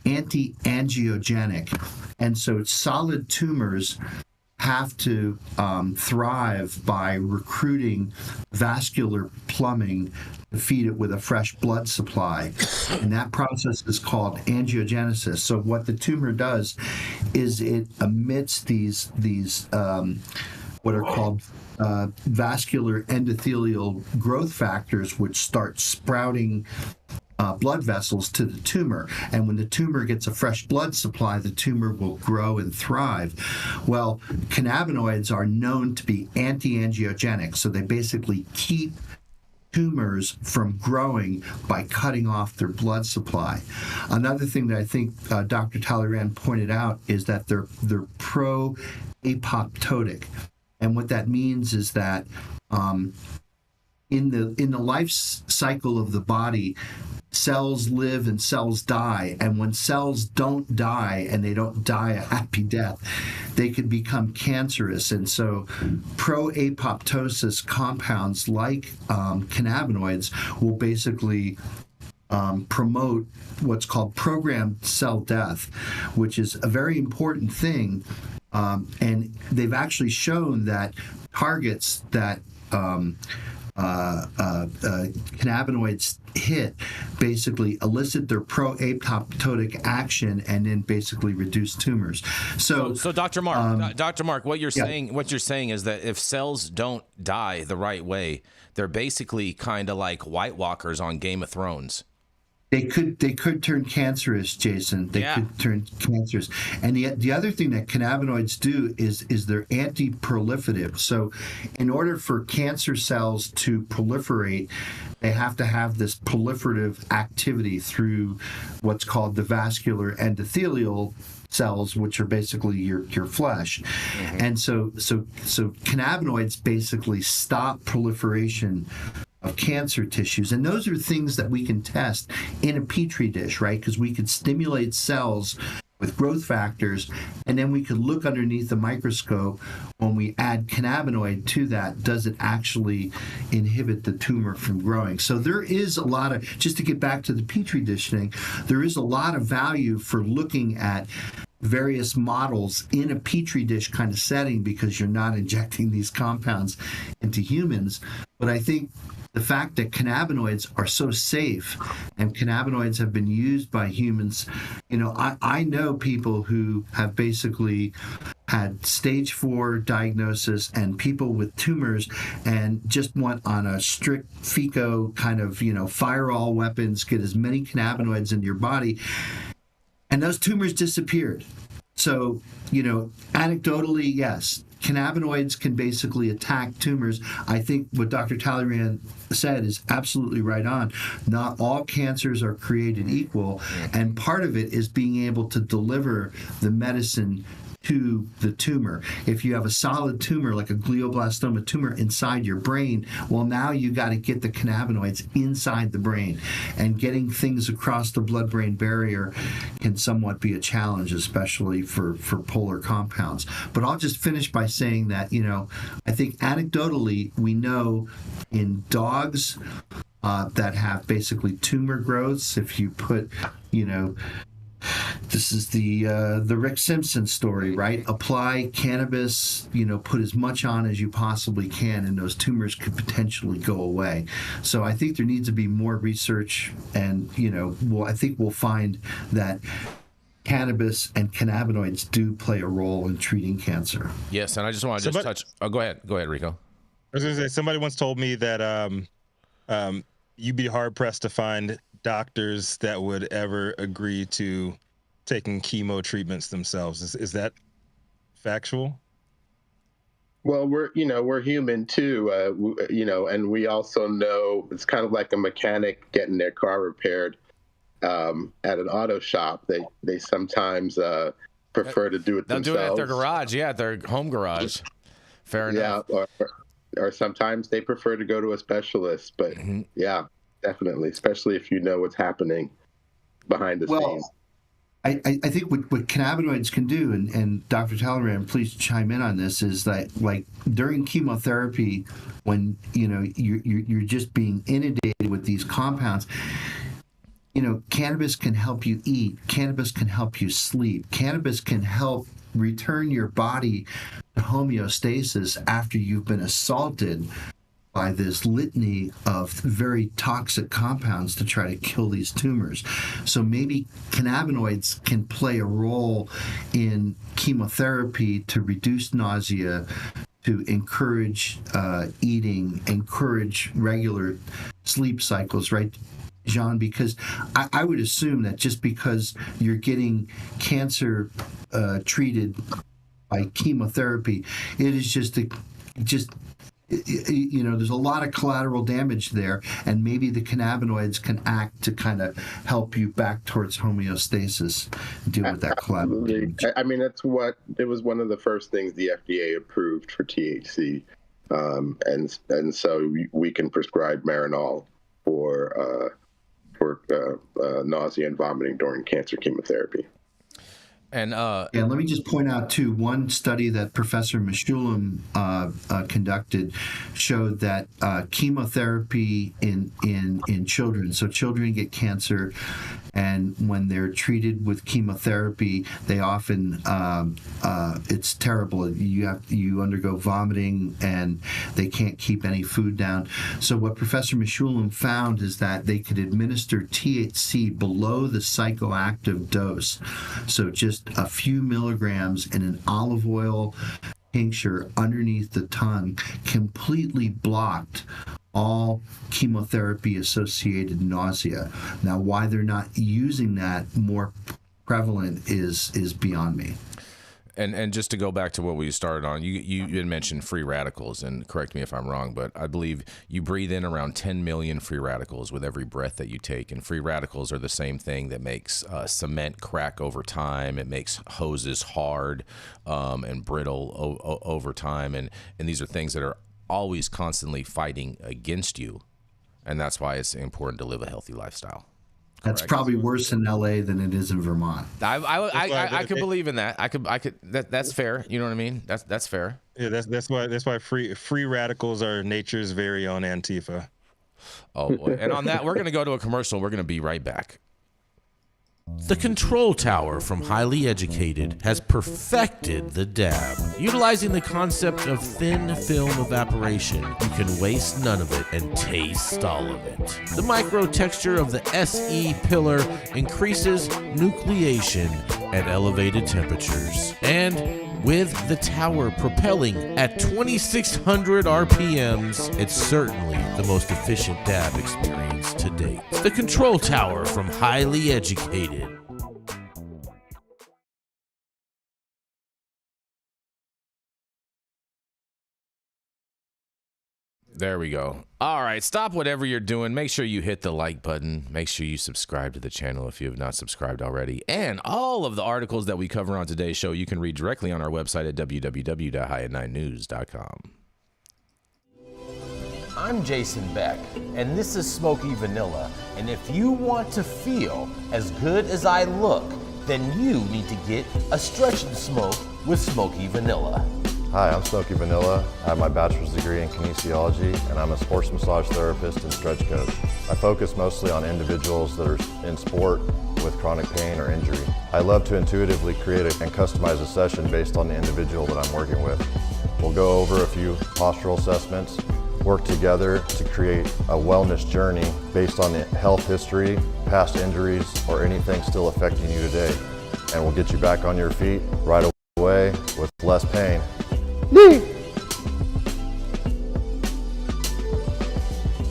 anti-angiogenic. And so solid tumors have to thrive by recruiting vascular plumbing to feed it with a fresh blood supply. And that process is called angiogenesis. So what the tumor does is it emits these what are called vascular endothelial growth factors, which start sprouting blood vessels to the tumor. And when the tumor gets a fresh blood supply, the tumor will grow and thrive. Well, cannabinoids are known to be anti-angiogenic, so they basically keep tumors from growing by cutting off their blood supply. Another thing that I think Dr. Talleyrand pointed out is that they're pro-apoptotic. And what that means is that in the life cycle of the body, cells live and cells die. And when cells don't die, and they don't die a happy death, they can become cancerous. And so pro-apoptosis compounds like cannabinoids will basically promote what's called programmed cell death, which is a very important thing. And they've actually shown that targets that cannabinoids hit basically elicit their pro-apoptotic action and then basically reduce tumors. So Dr. Mark, what you're saying is that if cells don't die the right way, they're basically kind of like White Walkers on Game of Thrones. They could turn cancerous, Jason. They could turn cancerous. And the other thing that cannabinoids do is they're anti-proliferative. So in order for cancer cells to proliferate, they have to have this proliferative activity through what's called the vascular endothelial cells, which are basically your flesh. Mm-hmm. And so cannabinoids basically stop proliferation of cancer tissues. And those are things that we can test in a petri dish, right? Because we could stimulate cells with growth factors, and then we could look underneath the microscope when we add cannabinoid to that, does it actually inhibit the tumor from growing? So there is a lot of, just to get back to the petri dish thing, there is a lot of value for looking at various models in a petri dish kind of setting because you're not injecting these compounds into humans. But I think the fact that cannabinoids are so safe and cannabinoids have been used by humans, I know people who have basically had stage 4 diagnosis and people with tumors and just went on a strict FICO kind of, fire all weapons, get as many cannabinoids into your body, and those tumors disappeared. So, anecdotally, yes, cannabinoids can basically attack tumors. I think what Dr. Talleyrand said is absolutely right on. Not all cancers are created equal, and part of it is being able to deliver the medicine to the tumor. If you have a solid tumor, like a glioblastoma tumor inside your brain, well, now you got to get the cannabinoids inside the brain. And getting things across the blood-brain barrier can somewhat be a challenge, especially for polar compounds. But I'll just finish by saying that, I think anecdotally, we know in dogs that have basically tumor growths, if you put, this is the Rick Simpson story, right? Apply cannabis, put as much on as you possibly can, and those tumors could potentially go away. So I think there needs to be more research, and I think we'll find that cannabis and cannabinoids do play a role in treating cancer. Yes, and I just want to touch. Oh, go ahead, Rico. I was going to say, somebody once told me that you'd be hard pressed to find doctors that would ever agree to taking chemo treatments themselves. Is that factual? Well, we're human too, and we also know it's kind of like a mechanic getting their car repaired at an auto shop. They sometimes prefer to do it themselves. They'll do it at their garage, at their home garage. Fair enough. Yeah, or sometimes they prefer to go to a specialist. But yeah, definitely, especially if you know what's happening behind the scenes. I think what cannabinoids can do, and Dr. Talleyrand, please chime in on this, is that like during chemotherapy, when you're just being inundated with these compounds, cannabis can help you eat, cannabis can help you sleep, cannabis can help return your body to homeostasis after you've been assaulted by this litany of very toxic compounds to try to kill these tumors. So maybe cannabinoids can play a role in chemotherapy to reduce nausea, to encourage eating, encourage regular sleep cycles, right, Jean? Because I would assume that just because you're getting cancer treated by chemotherapy, it is just there's a lot of collateral damage there, and maybe the cannabinoids can act to kind of help you back towards homeostasis, deal with that collateral damage. I mean, it was one of the first things the FDA approved for THC, and so we can prescribe Marinol for nausea and vomiting during cancer chemotherapy. And let me just point out too, one study that Professor Meshulam conducted showed that chemotherapy in children, so children get cancer, and when they're treated with chemotherapy, they often it's terrible. You undergo vomiting, and they can't keep any food down. So what Professor Meshulam found is that they could administer THC below the psychoactive dose, so just a few milligrams in an olive oil tincture underneath the tongue, completely blocked all chemotherapy-associated nausea. Now, why they're not using that more prevalent is beyond me. And just to go back to what we started on, you had mentioned free radicals, and correct me if I'm wrong, but I believe you breathe in around 10 million free radicals with every breath that you take, and free radicals are the same thing that makes cement crack over time. It makes hoses hard and brittle over time, and these are things that are always constantly fighting against you, and that's why it's important to live a healthy lifestyle. That's probably worse in LA than it is in Vermont. I could believe in that. I could. That's fair. You know what I mean? That's fair. Yeah, that's why free radicals are nature's very own Antifa. Oh boy. And on that, we're gonna go to a commercial. We're gonna be right back. The Control Tower from Highly Educated has perfected the dab. Utilizing the concept of thin film evaporation, you can waste none of it and taste all of it. The micro texture of the SE pillar increases nucleation at elevated temperatures. And with the tower propelling at 2,600 RPMs, it's certainly the most efficient dab experience to date. The Control Tower from Highly Educated. There we go. All right, stop whatever you're doing. Make sure you hit the like button. Make sure you subscribe to the channel if you have not subscribed already. And all of the articles that we cover on today's show, you can read directly on our website at www.highat9news.com. I'm Jason Beck, and this is Smoky Vanilla. And if you want to feel as good as I look, then you need to get a stretch and smoke with Smoky Vanilla. Hi, I'm Smoky Vanilla. I have my bachelor's degree in kinesiology, and I'm a sports massage therapist and stretch coach. I focus mostly on individuals that are in sport with chronic pain or injury. I love to intuitively create and customize a session based on the individual that I'm working with. We'll go over a few postural assessments, work together to create a wellness journey based on the health history, past injuries, or anything still affecting you today. And we'll get you back on your feet right away with less pain.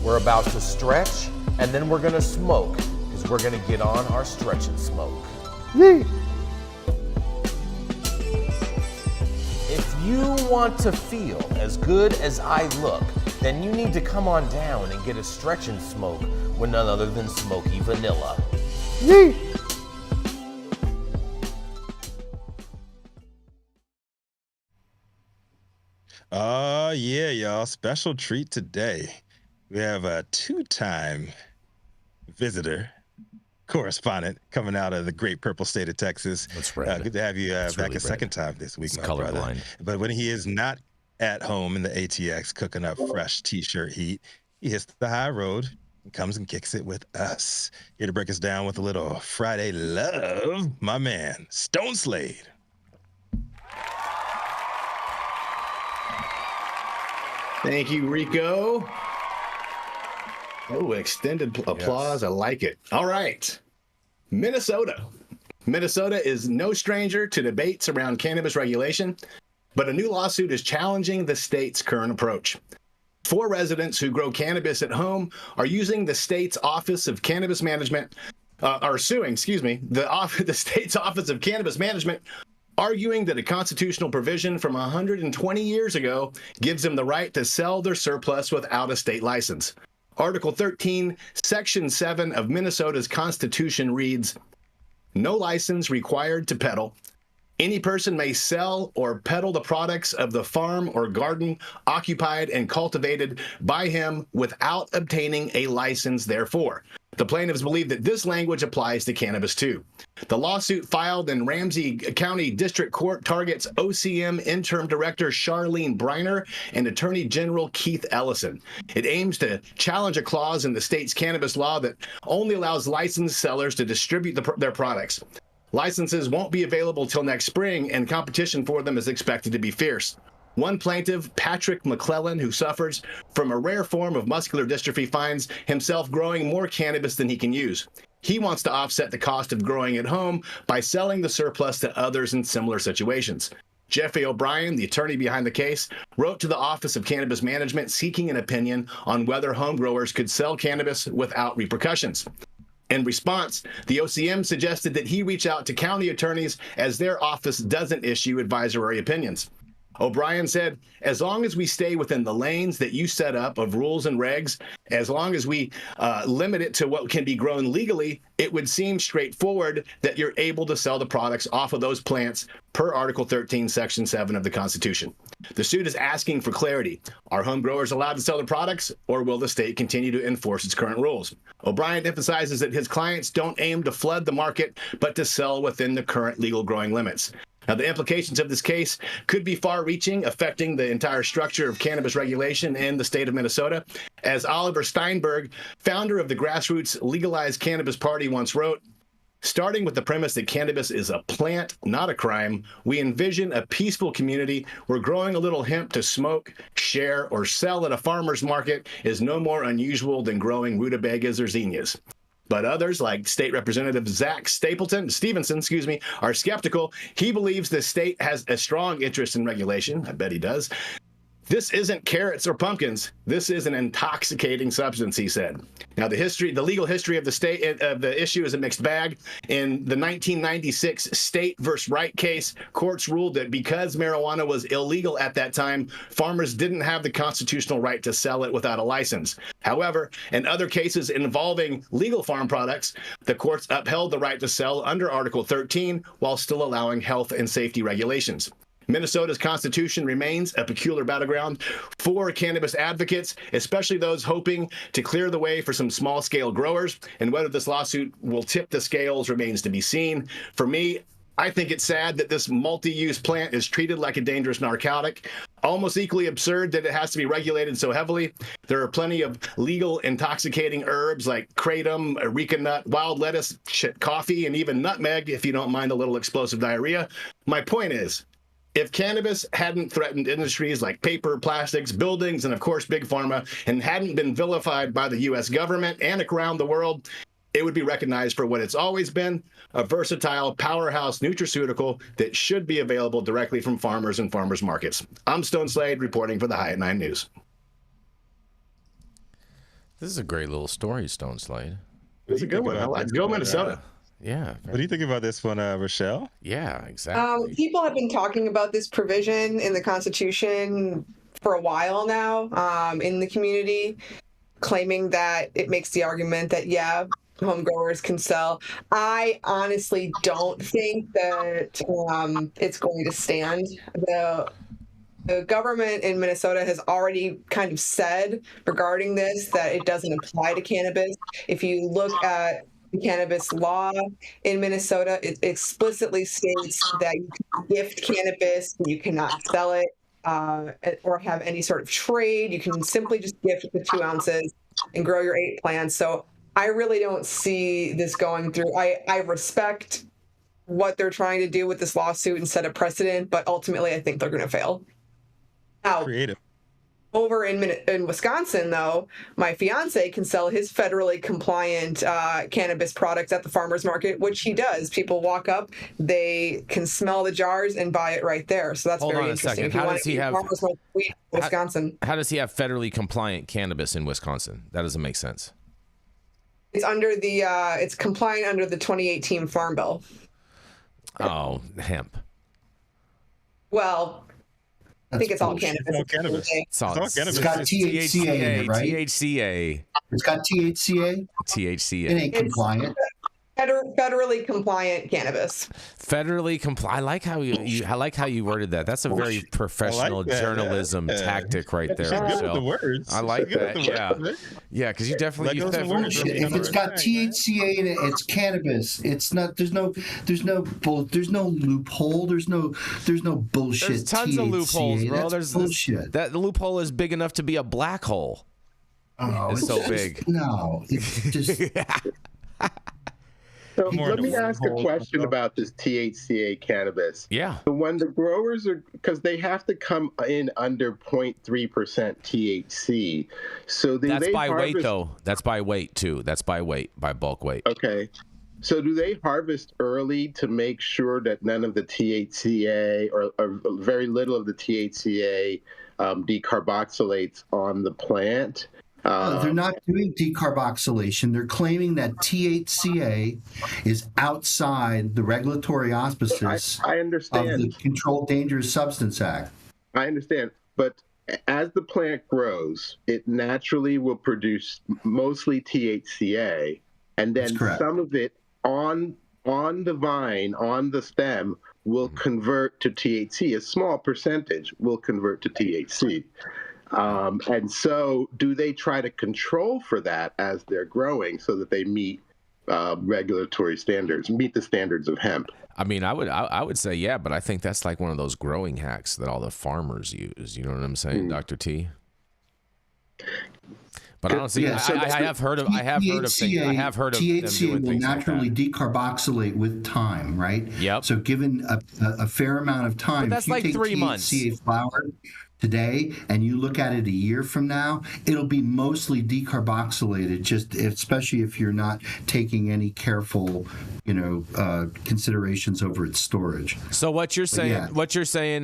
We're about to stretch, and then we're gonna smoke, because we're gonna get on our stretch and smoke. If you want to feel as good as I look, then you need to come on down and get a stretch and smoke with none other than Smoky Vanilla. Yeah, y'all. Special treat today. We have a two-time visitor, correspondent coming out of the great purple state of Texas. That's right. Good to have you back really a second time this week, It's my brother. colorblind. But when he is not at home in the ATX cooking up fresh t-shirt heat, he hits the high road and comes and kicks it with us. Here to break us down with a little Friday love, my man, Stone Slade. Thank you, Rico. Oh, extended applause. Yes. I like it. All right. Minnesota. Minnesota is no stranger to debates around cannabis regulation, but a new lawsuit is challenging the state's current approach. 4 residents who grow cannabis at home are using the state's Office of Cannabis Management, the state's Office of Cannabis Management, arguing that a constitutional provision from 120 years ago gives them the right to sell their surplus without a state license. Article 13, Section 7 of Minnesota's Constitution reads, "No license required to peddle. Any person may sell or peddle the products of the farm or garden occupied and cultivated by him without obtaining a license therefor." The plaintiffs believe that this language applies to cannabis too. The lawsuit filed in Ramsey County District Court targets OCM Interim Director Charlene Briner and Attorney General Keith Ellison. It aims to challenge a clause in the state's cannabis law that only allows licensed sellers to distribute their products. Licenses won't be available till next spring, and competition for them is expected to be fierce. One plaintiff, Patrick McClellan, who suffers from a rare form of muscular dystrophy, finds himself growing more cannabis than he can use. He wants to offset the cost of growing at home by selling the surplus to others in similar situations. Jeffrey O'Brien, the attorney behind the case, wrote to the Office of Cannabis Management seeking an opinion on whether home growers could sell cannabis without repercussions. In response, the OCM suggested that he reach out to county attorneys as their office doesn't issue advisory opinions. O'Brien said, "As long as we stay within the lanes that you set up of rules and regs, as long as we limit it to what can be grown legally, it would seem straightforward that you're able to sell the products off of those plants per Article 13, Section 7 of the Constitution." The suit is asking for clarity. Are home growers allowed to sell their products, or will the state continue to enforce its current rules? O'Brien emphasizes that his clients don't aim to flood the market, but to sell within the current legal growing limits. Now, the implications of this case could be far-reaching, affecting the entire structure of cannabis regulation in the state of Minnesota. As Oliver Steinberg, founder of the grassroots Legalized Cannabis Party, once wrote, Starting with the premise that cannabis is a plant, not a crime, we envision a peaceful community where growing a little hemp to smoke, share, or sell at a farmer's market is no more unusual than growing rutabagas or zinnias. But others, like State Representative Zach Stevenson, are skeptical. He believes the state has a strong interest in regulation. I bet he does. This isn't carrots or pumpkins. This is an intoxicating substance, he said. Now, the legal history of the issue is a mixed bag. In the 1996 State versus Wright case, courts ruled that because marijuana was illegal at that time, farmers didn't have the constitutional right to sell it without a license. However, in other cases involving legal farm products, the courts upheld the right to sell under Article 13 while still allowing health and safety regulations. Minnesota's constitution remains a peculiar battleground for cannabis advocates, especially those hoping to clear the way for some small-scale growers. And whether this lawsuit will tip the scales remains to be seen. For me, I think it's sad that this multi-use plant is treated like a dangerous narcotic. Almost equally absurd that it has to be regulated so heavily. There are plenty of legal intoxicating herbs like kratom, areca nut, wild lettuce, coffee, and even nutmeg, if you don't mind a little explosive diarrhea. My point is, if cannabis hadn't threatened industries like paper, plastics, buildings, and of course big pharma, and hadn't been vilified by the U.S. government and around the world, it would be recognized for what it's always been, a versatile powerhouse nutraceutical that should be available directly from farmers and farmers markets. I'm Stone Slade reporting for the High at 9 News. This is a great little story, Stone Slade. It's a good one. I like Go Minnesota. Yeah. What do you think about this one, Rachelle? Yeah, exactly. People have been talking about this provision in the Constitution for a while now in the community, claiming that it makes the argument that, yeah, home growers can sell. I honestly don't think that it's going to stand. The government in Minnesota has already kind of said regarding this that it doesn't apply to cannabis. If you look at cannabis law in Minnesota, it explicitly states that you can gift cannabis, you cannot sell it or have any sort of trade. You can simply just gift the 2 ounces and grow your 8 plants. So I really don't see this going through. I respect what they're trying to do with this lawsuit and set a precedent, but ultimately I think they're going to fail. Now, Creative. Over in Wisconsin, though, my fiance can sell his federally compliant cannabis products at the farmer's market, which he does. People walk up, they can smell the jars and buy it right there. So that's Hold very on a interesting. second. If you How want does to he eat have- farmer's market weed in Wisconsin? How does he have federally compliant cannabis in Wisconsin? That doesn't make sense. It's under the it's compliant under the 2018 Farm Bill. Oh, hemp. Well, I think it's all bullshit. cannabis. It's all cannabis. It's all cannabis. It's got THCA in it, right? THCA. It's got THCA. THCA. It ain't compliant. Federally compliant cannabis. Federally compliant. I like how you worded that. That's a very professional that, journalism yeah. tactic right there, She's good with the Michelle. words. I like She's good that. with the Yeah, words. yeah, because you definitely That use goes that in word. words. Bullshit. If it's got THCA in it, it's cannabis. It's not. There's no loophole. There's no bullshit. There's tons of THCA. loopholes, bro. That's There's bullshit. that the loophole is big enough to be a black hole. Oh, It's so big. No, it's just. So More let into me ask a wormholes question myself. about this THCA cannabis. Yeah. So when the growers are, because they have to come in under 0.3% THC. So do That's they by weight, harvest- though. That's by weight, too. That's by weight, by bulk weight. Okay. So do they harvest early to make sure that none of the THCA or very little of the THCA decarboxylates on the plant? No, they're not doing decarboxylation. They're claiming that THCA is outside the regulatory auspices I of understand. the Controlled Dangerous Substance Act. I understand. But as the plant grows, it naturally will produce mostly THCA, and then That's correct. some of it on the vine, on the stem, will convert to THC. A small percentage will convert to THC. And so do they try to control for that as they're growing so that they meet regulatory standards, meet the standards of hemp? I mean, I would say yeah, but I think that's like one of those growing hacks that all the farmers use. You know what I'm saying, Dr. T? But I don't see. Yeah, so I have heard of. I have heard of things. I have heard of them THCA doing will things naturally like that. decarboxylate with time, right? Yep. So given a fair amount of time, But that's if you like take 3 THCA months. flower today and you look at it a year from now, it'll be mostly decarboxylated, just especially if you're not taking any careful, considerations over its storage. So what you're saying,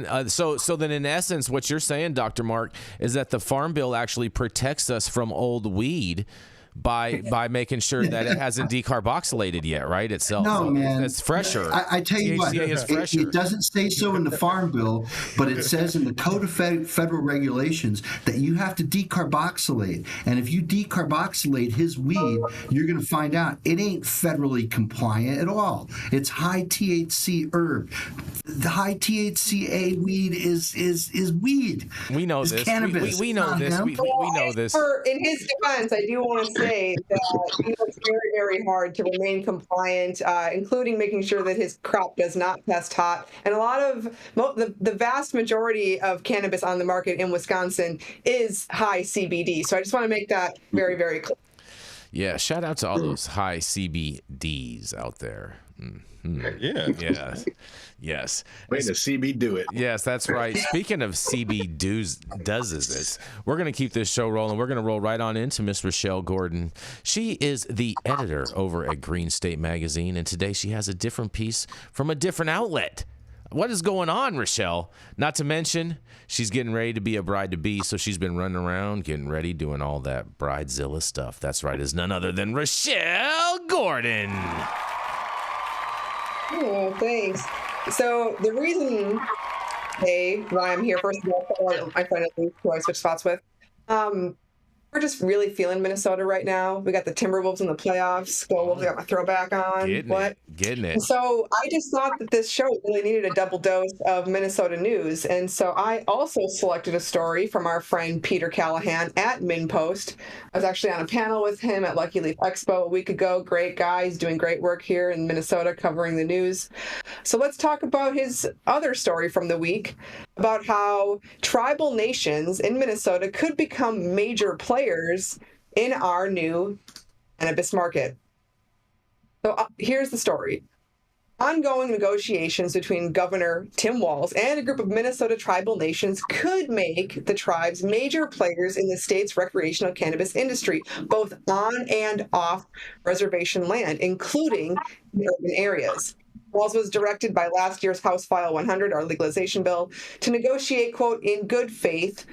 yeah. so then in essence, what you're saying, Dr. Mark, is that the Farm Bill actually protects us from old weed by making sure that it hasn't decarboxylated yet, right? Itself. No, man. It's fresher. I tell you what, it doesn't say so in the Farm Bill, but it says in the Code of Federal Regulations that you have to decarboxylate. And if you decarboxylate his weed, you're going to find out it ain't federally compliant at all. It's high THC herb. The high THCA weed is weed. We know this. Cannabis. We know this. We know this. In his defense, I do want to say that it's very, very hard to remain compliant, including making sure that his crop does not test hot. And a lot of the vast majority of cannabis on the market in Wisconsin is high CBD. So I just want to make that very, very clear. Yeah, shout out to all those high CBDs out there. Mm-hmm. Yeah. Yes. Way to CB do it. Yes, that's right. Speaking of CB does this, we're going to keep this show rolling. We're going to roll right on into Miss Rachelle Gordon. She is the editor over at Green State Magazine, and today she has a different piece from a different outlet. What is going on, Rachelle? Not to mention, she's getting ready to be a bride-to-be, so she's been running around, getting ready, doing all that bridezilla stuff. That's right, is none other than Rachelle Gordon. Oh, thanks. So the reason, why I'm here, first of all, my friend who I switched spots with, we're just really feeling Minnesota right now. We got the Timberwolves in the playoffs. Wolves got my throwback on. Getting it. So I just thought that this show really needed a double dose of Minnesota news. And so I also selected a story from our friend Peter Callahan at MinPost. I was actually on a panel with him at Lucky Leaf Expo a week ago. Great guy. He's doing great work here in Minnesota covering the news. So let's talk about his other story from the week about how tribal nations in Minnesota could become major players in our new cannabis market. So here's the story. Ongoing negotiations between Governor Tim Walz and a group of Minnesota tribal nations could make the tribes major players in the state's recreational cannabis industry, both on and off reservation land, including in urban areas. Walz was directed by last year's House File 100, our legalization bill, to negotiate, quote, in good faith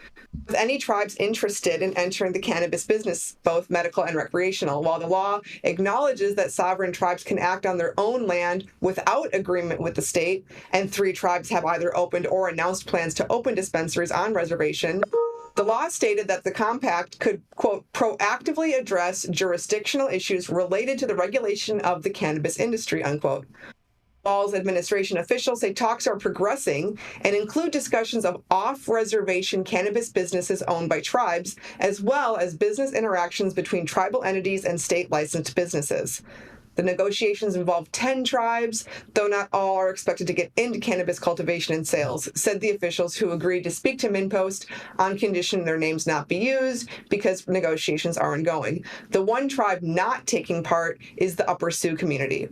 with any tribes interested in entering the cannabis business, both medical and recreational. While the law acknowledges that sovereign tribes can act on their own land without agreement with the state, and 3 tribes have either opened or announced plans to open dispensaries on reservation, the law stated that the compact could, quote, proactively address jurisdictional issues related to the regulation of the cannabis industry, unquote. Walz administration officials say talks are progressing and include discussions of off-reservation cannabis businesses owned by tribes, as well as business interactions between tribal entities and state-licensed businesses. The negotiations involve 10 tribes, though not all are expected to get into cannabis cultivation and sales, said the officials who agreed to speak to MinPost on condition their names not be used because negotiations are ongoing. The one tribe not taking part is the Upper Sioux community.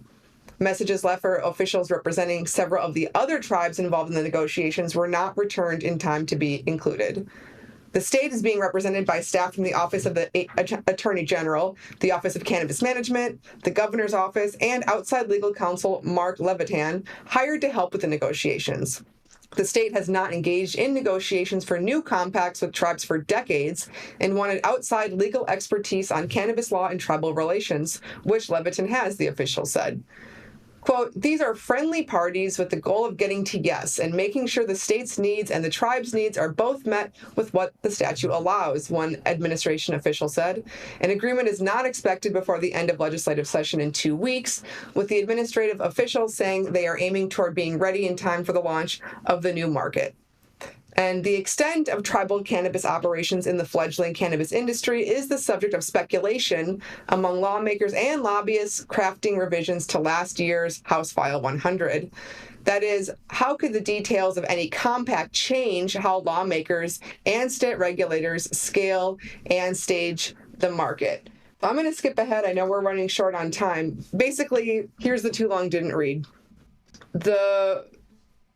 Messages left for officials representing several of the other tribes involved in the negotiations were not returned in time to be included. The state is being represented by staff from the Office of the Attorney General, the Office of Cannabis Management, the Governor's Office, and outside legal counsel Mark Levitan, hired to help with the negotiations. The state has not engaged in negotiations for new compacts with tribes for decades and wanted outside legal expertise on cannabis law and tribal relations, which Levitan has, the official said. Quote, these are friendly parties with the goal of getting to yes and making sure the state's needs and the tribe's needs are both met with what the statute allows, one administration official said. An agreement is not expected before the end of legislative session in 2 weeks, with the administrative officials saying they are aiming toward being ready in time for the launch of the new market. And the extent of tribal cannabis operations in the fledgling cannabis industry is the subject of speculation among lawmakers and lobbyists crafting revisions to last year's House File 100. That is, how could the details of any compact change how lawmakers and state regulators scale and stage the market. I'm going to skip ahead. I know we're running short on time. Basically, here's the too long didn't read. The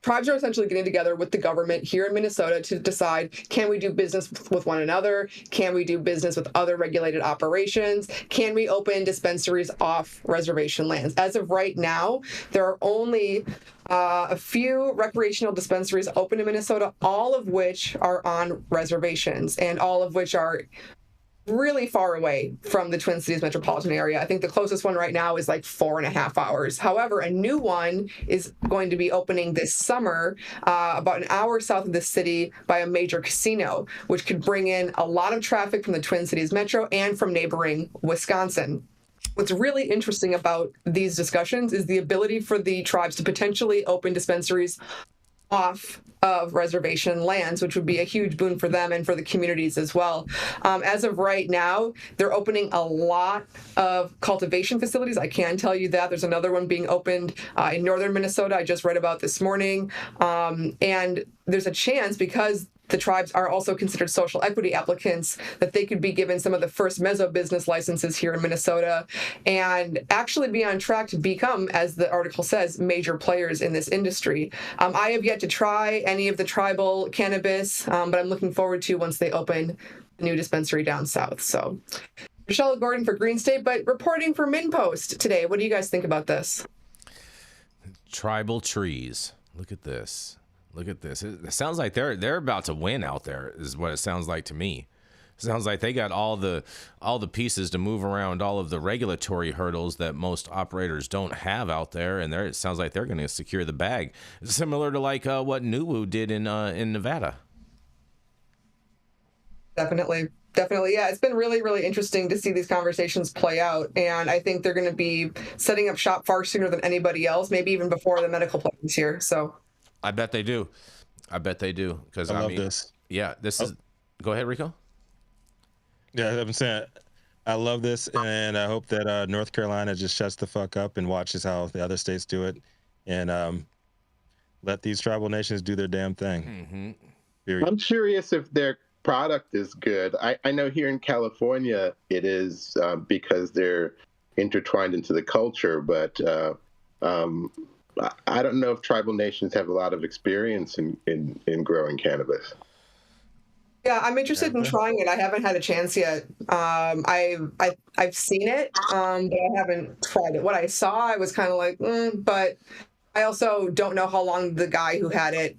tribes are essentially getting together with the government here in Minnesota to decide, can we do business with one another? Can we do business with other regulated operations? Can we open dispensaries off reservation lands? As of right now, there are only a few recreational dispensaries open in Minnesota, all of which are on reservations and all of which are really far away from the Twin Cities metropolitan area. I think the closest one right now is like 4.5 hours. However, a new one is going to be opening this summer, about an hour south of the city by a major casino, which could bring in a lot of traffic from the Twin Cities metro and from neighboring Wisconsin. What's really interesting about these discussions is the ability for the tribes to potentially open dispensaries off of reservation lands, which would be a huge boon for them and for the communities as well. As of right now, they're opening a lot of cultivation facilities. I can tell you that. There's another one being opened in northern Minnesota I just read about this morning. And there's a chance, because the tribes are also considered social equity applicants, that they could be given some of the first meso business licenses here in Minnesota and actually be on track to become, as the article says, major players in this industry. I have yet to try any of the tribal cannabis, but I'm looking forward to once they open a new dispensary down south. So, Rachelle Gordon for Green State, but reporting for MinnPost today. What do you guys think about this? Tribal trees. Look at this. Look at this. It sounds like they're about to win out there, is what it sounds like to me. It sounds like they got all the pieces to move around all of the regulatory hurdles that most operators don't have out there, and it sounds like they're going to secure the bag. It's similar to like what Nuwu did in Nevada. Definitely. Yeah, it's been really, really interesting to see these conversations play out, and I think they're going to be setting up shop far sooner than anybody else, maybe even before the medical players here. So. I bet they do. Because I love this. Yeah, this is. Go ahead, Rico. Yeah, I'm saying I love this, and I hope that North Carolina just shuts the fuck up and watches how the other states do it, and let these tribal nations do their damn thing. Mm-hmm. I'm curious if their product is good. I know here in California it is because they're intertwined into the culture, but I don't know if tribal nations have a lot of experience in growing cannabis. Yeah, I'm interested in trying it. I haven't had a chance yet. I've seen it, but I haven't tried it. What I saw, I was kind of like, but I also don't know how long the guy who had it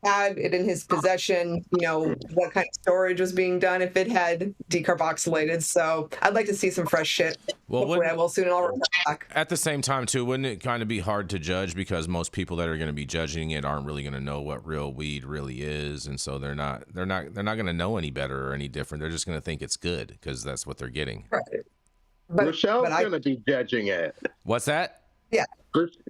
in his possession, what kind of storage was being done, if it had decarboxylated. So I'd like to see some fresh shit. Well, hopefully I will soon, and I'll report back. At the same time, too, wouldn't it kind of be hard to judge, because most people that are going to be judging it aren't really going to know what real weed really is, and so they're not going to know any better or any different. They're just going to think it's good because that's what they're getting. Right. Rochelle's going to be judging it. What's that? Yeah.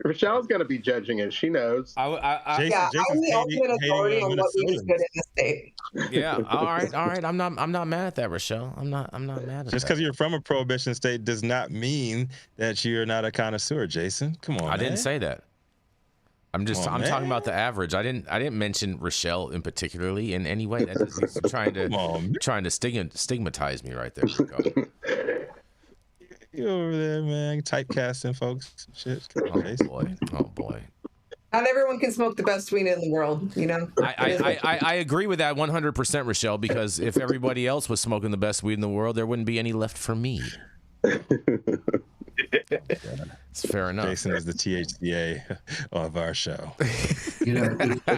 Rochelle's going to be judging it. She knows. I'm the ultimate authority on what weed is good in the state. Yeah. All right. I'm not mad at that, Rachelle. I'm not mad at that. Just because you're from a prohibition state does not mean that you're not a connoisseur, Jason. Come on, I didn't say that. I'm talking about the average. I didn't mention Rachelle in particularly in any way. That's trying to stigmatize me right there. Rico. You over there, man, typecasting folks. Shit. Oh boy. Not everyone can smoke the best weed in the world, I agree with that 100%, Rachelle, because if everybody else was smoking the best weed in the world, there wouldn't be any left for me. It's fair enough. Jason is the THCA of our show. If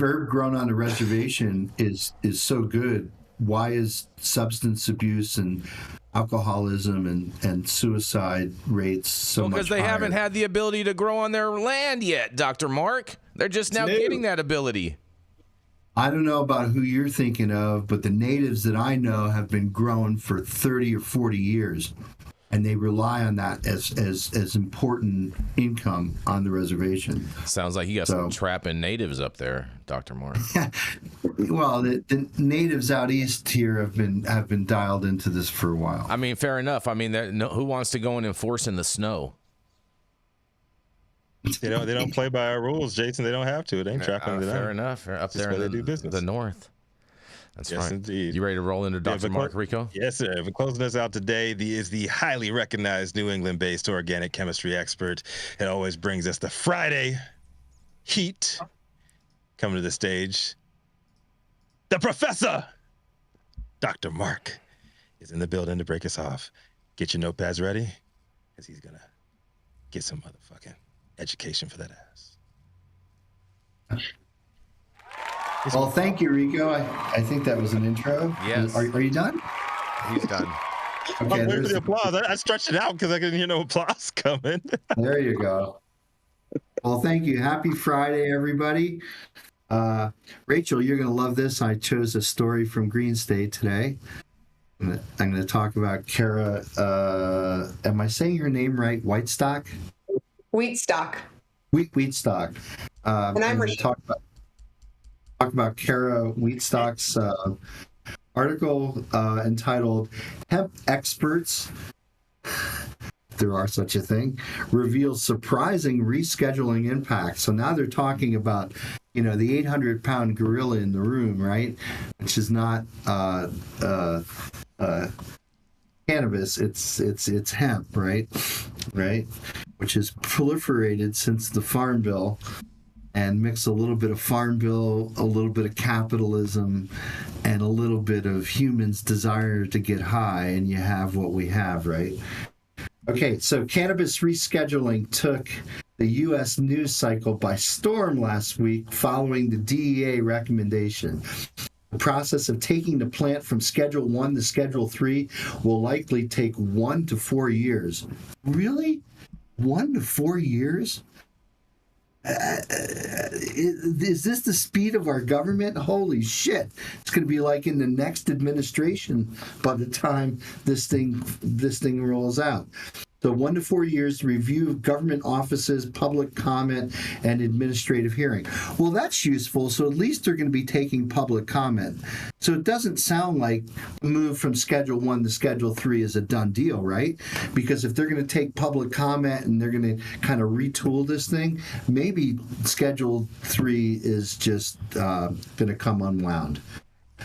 herb grown on a reservation is so good, why is substance abuse and alcoholism and suicide rates so much higher? Because they haven't had the ability to grow on their land yet, Dr. Mark. They're just now getting that ability. I don't know about who you're thinking of, but the natives that I know have been growing for 30 or 40 years, and they rely on that as important income on the reservation. Sounds like you got some trapping natives up there, Dr. Mark. Well, the natives out east here have been dialed into this for a while. I mean, fair enough. I mean, who wants to go and enforce in the snow? They don't play by our rules, Jason. They don't have to. It ain't trapping to them. Fair enough. Up there in they do business. The north. That's Yes, right. indeed. You ready to roll into Dr. Mark Rico? Yes, sir. We're closing us out today. Is the highly recognized New England-based organic chemistry expert. It always brings us the Friday heat. Coming to the stage, the professor, Dr. Mark, is in the building to break us off. Get your notepads ready, because he's going to get some motherfucking education for that ass. Well, thank you, Rico. I think that was an intro. Yes. Are you done? He's done. I'm Okay, waiting for the applause. I stretched it out because I couldn't hear no applause coming. there you go. Well, thank you. Happy Friday, everybody. Rachel, you're going to love this. I chose a story from Green State today. I'm going to talk about Kara. Am I saying your name right? Whitestock? Wheatstock. Wheatstock. And I'm going to talk about Kara Wheatstock's article entitled "Hemp Experts," if there are such a thing, reveals surprising rescheduling impacts. So now they're talking about, the 800-pound gorilla in the room, right? Which is not cannabis. It's hemp, right? Which has proliferated since the Farm Bill. And mix a little bit of Farm Bill, a little bit of capitalism, and a little bit of humans' desire to get high, and you have what we have, right? Okay, so cannabis rescheduling took the U.S. news cycle by storm last week following the DEA recommendation. The process of taking the plant from Schedule 1 to Schedule 3 will likely take 1 to 4 years. Really? 1 to 4 years? Is this the speed of our government? Holy shit. It's going to be like in the next administration by the time this thing rolls out. So 1 to 4 years to review government offices, public comment, and administrative hearing. Well, that's useful. So at least they're going to be taking public comment. So it doesn't sound like the move from Schedule 1 to Schedule 3 is a done deal, right? Because if they're going to take public comment and they're going to kind of retool this thing, maybe Schedule 3 is just going to come unwound.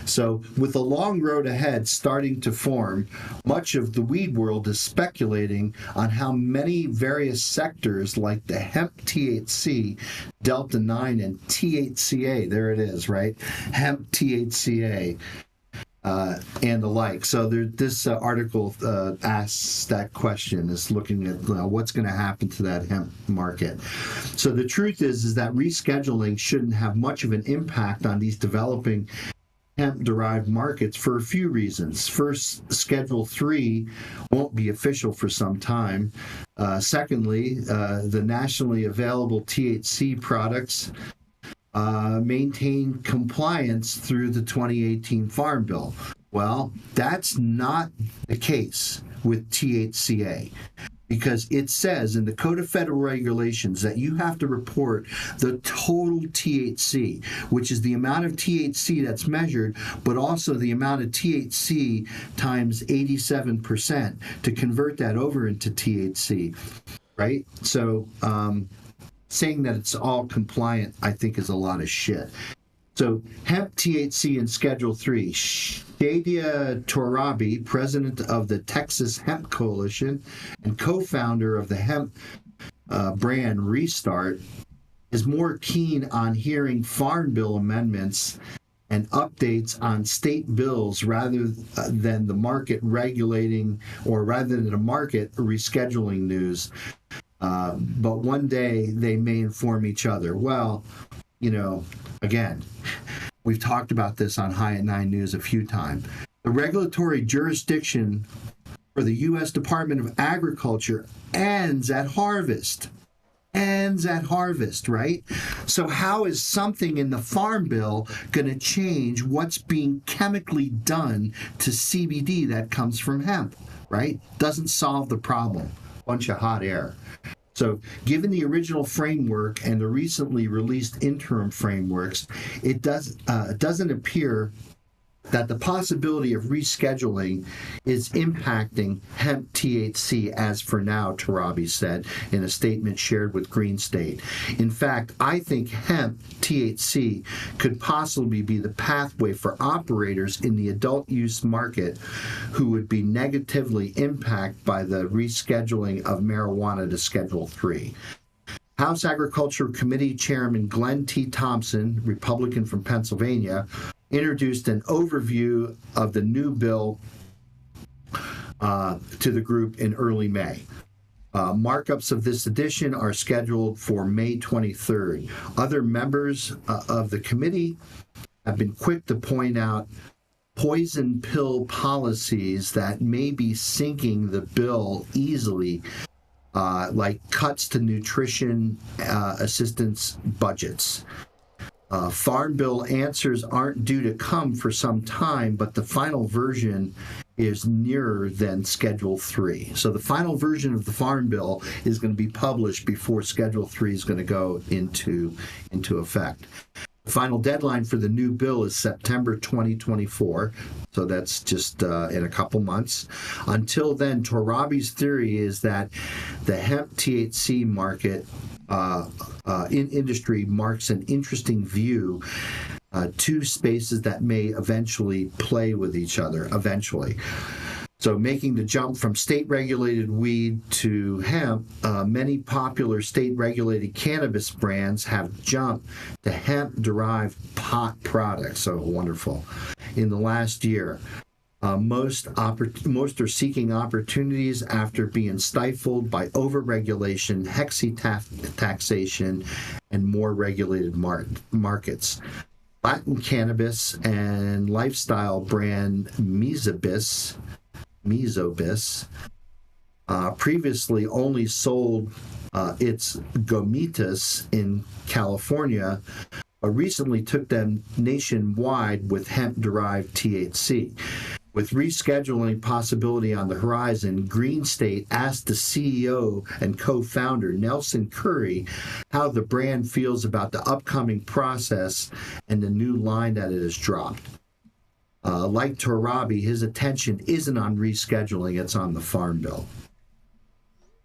So with a long road ahead starting to form, much of the weed world is speculating on how many various sectors like the hemp THC, Delta 9, and THCA, there it is, right? Hemp THCA, and the like. So this article asks that question, is looking at what's going to happen to that hemp market. So the truth is that rescheduling shouldn't have much of an impact on these developing hemp-derived markets for a few reasons. First, Schedule 3 won't be official for some time. Secondly, the nationally available THC products maintain compliance through the 2018 Farm Bill. Well, that's not the case with THCA, because it says in the Code of Federal Regulations that you have to report the total THC, which is the amount of THC that's measured, but also the amount of THC times 87% to convert that over into THC, right? So saying that it's all compliant, I think, is a lot of shit. So hemp THC in Schedule 3. Shadia Torabi, president of the Texas Hemp Coalition and co-founder of the hemp brand Restart, is more keen on hearing Farm Bill amendments and updates on state bills rather than the market regulating, or rather than the market rescheduling news. But one day they may inform each other. Well, again, we've talked about this on High at 9 News a few times. The regulatory jurisdiction for the U.S. Department of Agriculture ends at harvest. Right? So how is something in the Farm Bill going to change what's being chemically done to CBD that comes from hemp, right? Doesn't solve the problem. Bunch of hot air. So given the original framework and the recently released interim frameworks, it doesn't appear that the possibility of rescheduling is impacting hemp THC as for now, Tarabi said in a statement shared with Green State. In fact, I think hemp THC could possibly be the pathway for operators in the adult use market who would be negatively impacted by the rescheduling of marijuana to Schedule 3. House Agriculture Committee Chairman Glenn T. Thompson, Republican from Pennsylvania, introduced an overview of the new bill to the group in early May. Markups of this edition are scheduled for May 23rd. Other members of the committee have been quick to point out poison pill policies that may be sinking the bill easily, like cuts to nutrition assistance budgets. Farm bill answers aren't due to come for some time, but the final version is nearer than Schedule 3. So the final version of the Farm Bill is going to be published before Schedule 3 is going to go into effect. The final deadline for the new bill is September 2024, so that's just in a couple months. Until then, Torabi's theory is that the hemp THC market in industry marks an interesting view, two spaces that may eventually play with each other eventually. So making the jump from state-regulated weed to hemp, many popular state-regulated cannabis brands have jumped to hemp-derived pot products. So wonderful. In the last year, most are seeking opportunities after being stifled by overregulation, taxation, and more regulated markets. Latin cannabis and lifestyle brand Mesobis previously only sold its gomitas in California, recently took them nationwide with hemp-derived THC. With rescheduling possibility on the horizon, Green State asked the CEO and co-founder Nelson Curry how the brand feels about the upcoming process and the new line that it has dropped. Like Torabi, his attention isn't on rescheduling, it's on the Farm Bill.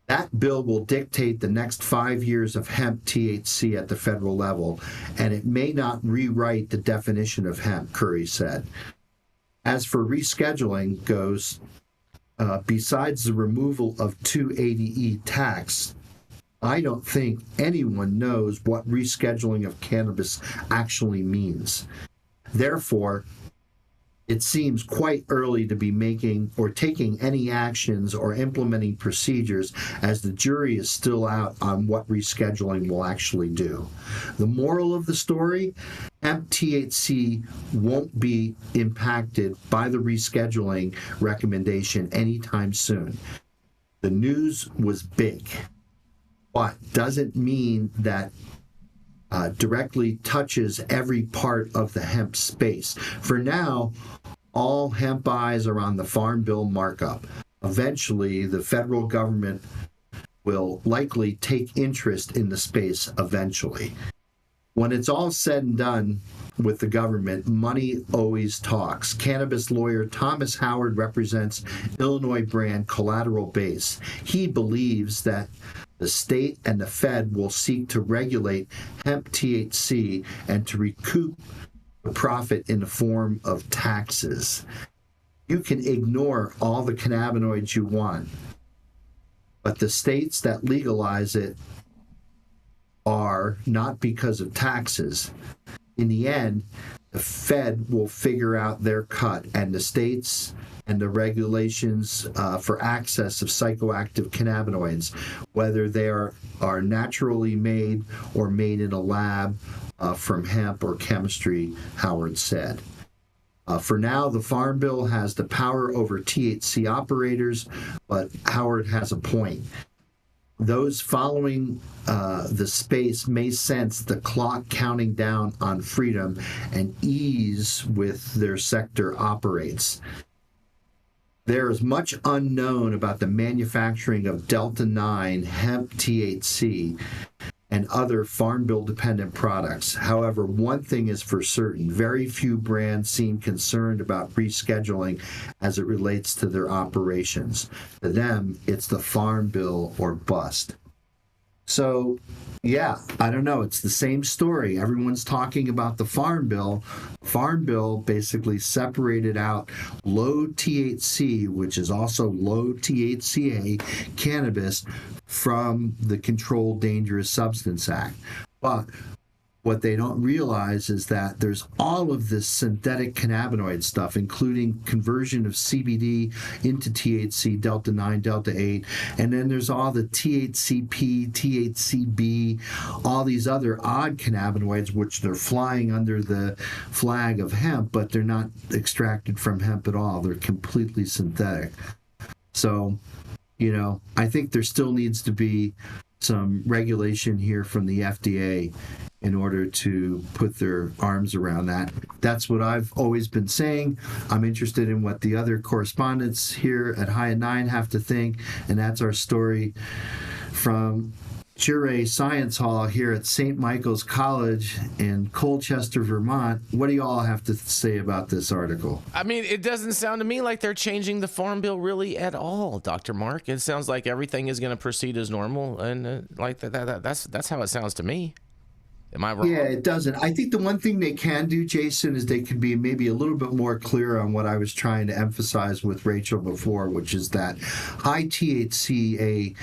That bill will dictate the next 5 years of hemp THC at the federal level, and it may not rewrite the definition of hemp, Curry said. As for rescheduling goes, besides the removal of 280E tax, I don't think anyone knows what rescheduling of cannabis actually means. Therefore, it seems quite early to be making or taking any actions or implementing procedures, as the jury is still out on what rescheduling will actually do. The moral of the story, hemp THC won't be impacted by the rescheduling recommendation anytime soon. The news was big, but doesn't mean that directly touches every part of the hemp space. For now, all hemp eyes are on the Farm Bill markup. Eventually, the federal government will likely take interest in the space eventually. When it's all said and done with the government, money always talks. Cannabis lawyer Thomas Howard represents Illinois brand Collateral Base. He believes that the state and the Fed will seek to regulate hemp THC and to recoup the profit in the form of taxes. You can ignore all the cannabinoids you want, but the states that legalize it are not because of taxes. In the end, the Fed will figure out their cut, and the states and the regulations for access of psychoactive cannabinoids, whether they are naturally made or made in a lab from hemp or chemistry, Howard said. For now, the Farm Bill has the power over THC operators, but Howard has a point. Those following the space may sense the clock counting down on freedom and ease with their sector operates. There is much unknown about the manufacturing of Delta-9 hemp THC. and other Farm Bill dependent products. However, one thing is for certain, very few brands seem concerned about rescheduling as it relates to their operations. To them, it's the Farm Bill or bust. So, yeah, I don't know. It's the same story. Everyone's talking about the Farm Bill. Farm Bill basically separated out low THC, which is also low THCA cannabis, from the Controlled Dangerous Substance Act. But what they don't realize is that there's all of this synthetic cannabinoid stuff, including conversion of CBD into THC, Delta 9, Delta 8, and then there's all the THCP, THCB, all these other odd cannabinoids, which they're flying under the flag of hemp, but they're not extracted from hemp at all. They're completely synthetic. So, you know, I think there still needs to be some regulation here from the FDA in order to put their arms around that. That's what I've always been saying. I'm interested in what the other correspondents here at High at 9 have to think, and that's our story from Jure Science Hall here at St. Michael's College in Colchester, Vermont. What do you all have to say about this article? I mean, it doesn't sound to me like they're changing the Farm Bill really at all, Dr. Mark. It sounds like everything is going to proceed as normal, and like that's how it sounds to me. Am I wrong? Yeah, it doesn't. I think the one thing they can do, Jason, is they can be maybe a little bit more clear on what I was trying to emphasize with Rachel before, which is that high THCA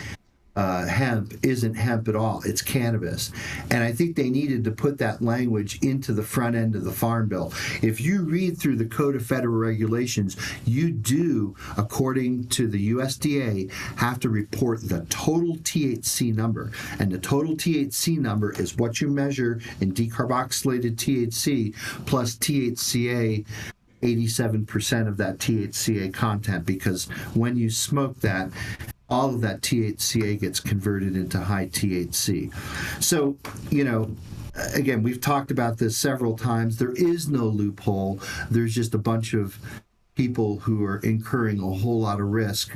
hemp isn't hemp at all. It's cannabis. And I think they needed to put that language into the front end of the Farm Bill. If you read through the Code of Federal Regulations, you do, according to the USDA, have to report the total THC number. And the total THC number is what you measure in decarboxylated THC plus THCA, 87% of that THCA content, because when you smoke that, all of that THCA gets converted into high THC. So, you know, again, we've talked about this several times. There is no loophole. There's just a bunch of people who are incurring a whole lot of risk,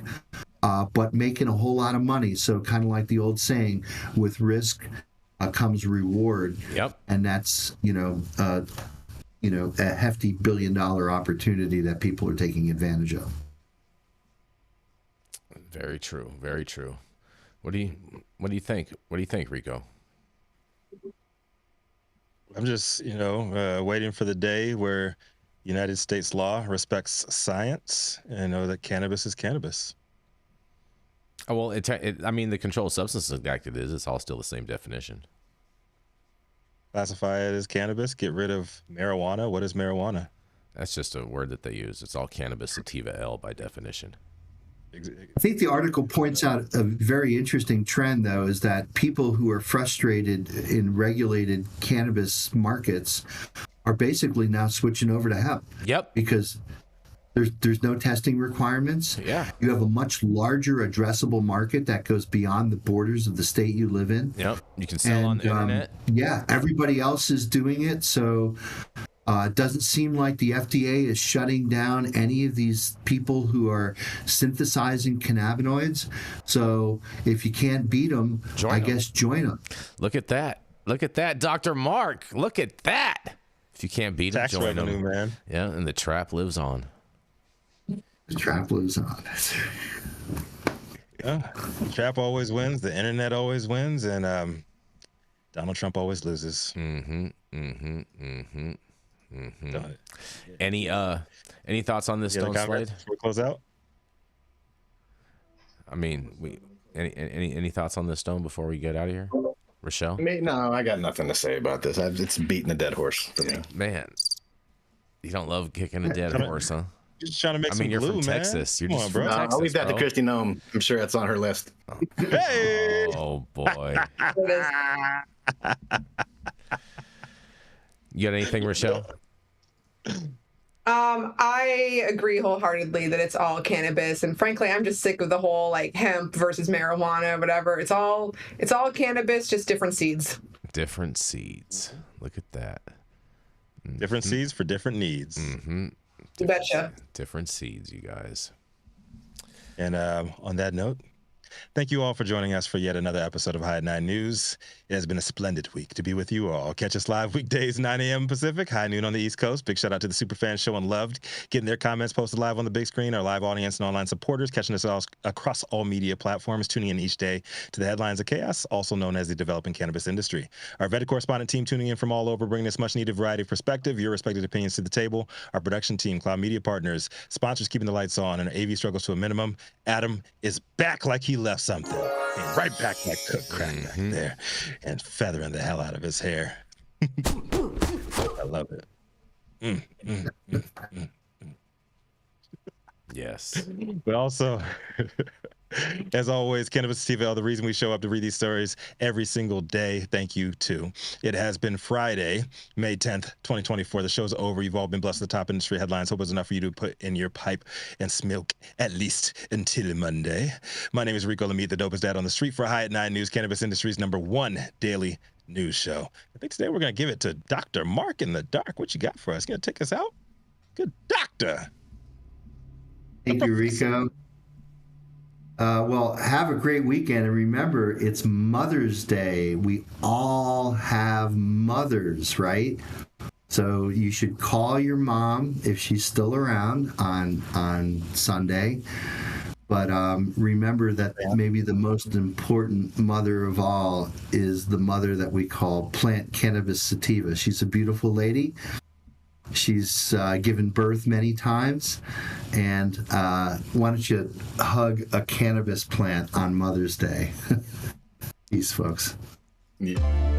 but making a whole lot of money. So kind of like the old saying, with risk comes reward. Yep. And that's, a hefty billion-dollar opportunity that people are taking advantage of. Very true. Very true. What do you think? What do you think, Rico? I'm just, waiting for the day where United States law respects science and know that cannabis is cannabis. Oh, well, the Controlled Substances Act, it's all still the same definition. Classify it as cannabis, get rid of marijuana. What is marijuana? That's just a word that they use. It's all cannabis sativa L by definition. I think the article points out a very interesting trend, though, is that people who are frustrated in regulated cannabis markets are basically now switching over to hemp. Yep. Because there's no testing requirements. Yeah. You have a much larger addressable market that goes beyond the borders of the state you live in. Yep. You can sell on the internet. Yeah. Everybody else is doing it. So it doesn't seem like the FDA is shutting down any of these people who are synthesizing cannabinoids. So if you can't beat them, guess join them. Look at that. Look at that, Dr. Mark. Look at that. If you can't beat them, join them. Man. Yeah, and the trap lives on. The trap lives on. Yeah, the trap always wins. The internet always wins, and Donald Trump always loses. Any thoughts on this, Stone Slade? Before we close out. I mean, any thoughts on this, Stone, before we get out of here? Rachelle? No, I got nothing to say about this. It's beating a dead horse for me. Man, you don't love kicking a dead horse, huh? Just trying to make some you're glue, from man. Texas. You're Come just on, from bro. Texas, I'll leave that bro. to Christy Nome. I'm sure that's on her list. Hey! Oh, boy. You got anything, Rachelle? I agree wholeheartedly that it's all cannabis, and frankly, I'm just sick of the whole hemp versus marijuana, whatever. It's all cannabis, just different seeds. Different seeds. Look at that. Different seeds for different needs. Mm-hmm. You betcha. Different seeds, you guys. And on that note, Thank you all for joining us for yet another episode of High at 9 News. It has been a splendid week to be with you all. Catch us live weekdays, 9 a.m. Pacific, high noon on the East Coast. Big shout out to the Superfan Show and Loved, getting their comments posted live on the big screen. Our live audience and online supporters catching us all across all media platforms, tuning in each day to the headlines of chaos, also known as the developing cannabis industry. Our vetted correspondent team tuning in from all over, bringing this much-needed variety of perspective, your respected opinions to the table. Our production team, Cloud Media Partners, sponsors keeping the lights on, and our AV struggles to a minimum. Adam is back like he left something. And right back like cook crack back there. And feathering the hell out of his hair. I love it. Yes. But also, as always, Cannabis TVL, the reason we show up to read these stories every single day. Thank you, too. It has been Friday, May 10th, 2024. The show's over. You've all been blessed with the top industry headlines. Hope it's enough for you to put in your pipe and smoke at least until Monday. My name is Rico Lamitte, the dopest dad on the street for High at 9 News, cannabis industry's #1 daily news show. I think today we're going to give it to Dr. Mark in the Dark. What you got for us? Going to take us out? Good doctor. Thank you, Rico. Well, have a great weekend. And remember, it's Mother's Day. We all have mothers, right? So you should call your mom if she's still around on Sunday. But remember that maybe the most important mother of all is the mother that we call Plant Cannabis Sativa. She's a beautiful lady. She's given birth many times. And why don't you hug a cannabis plant on Mother's Day? Peace, folks. Yeah.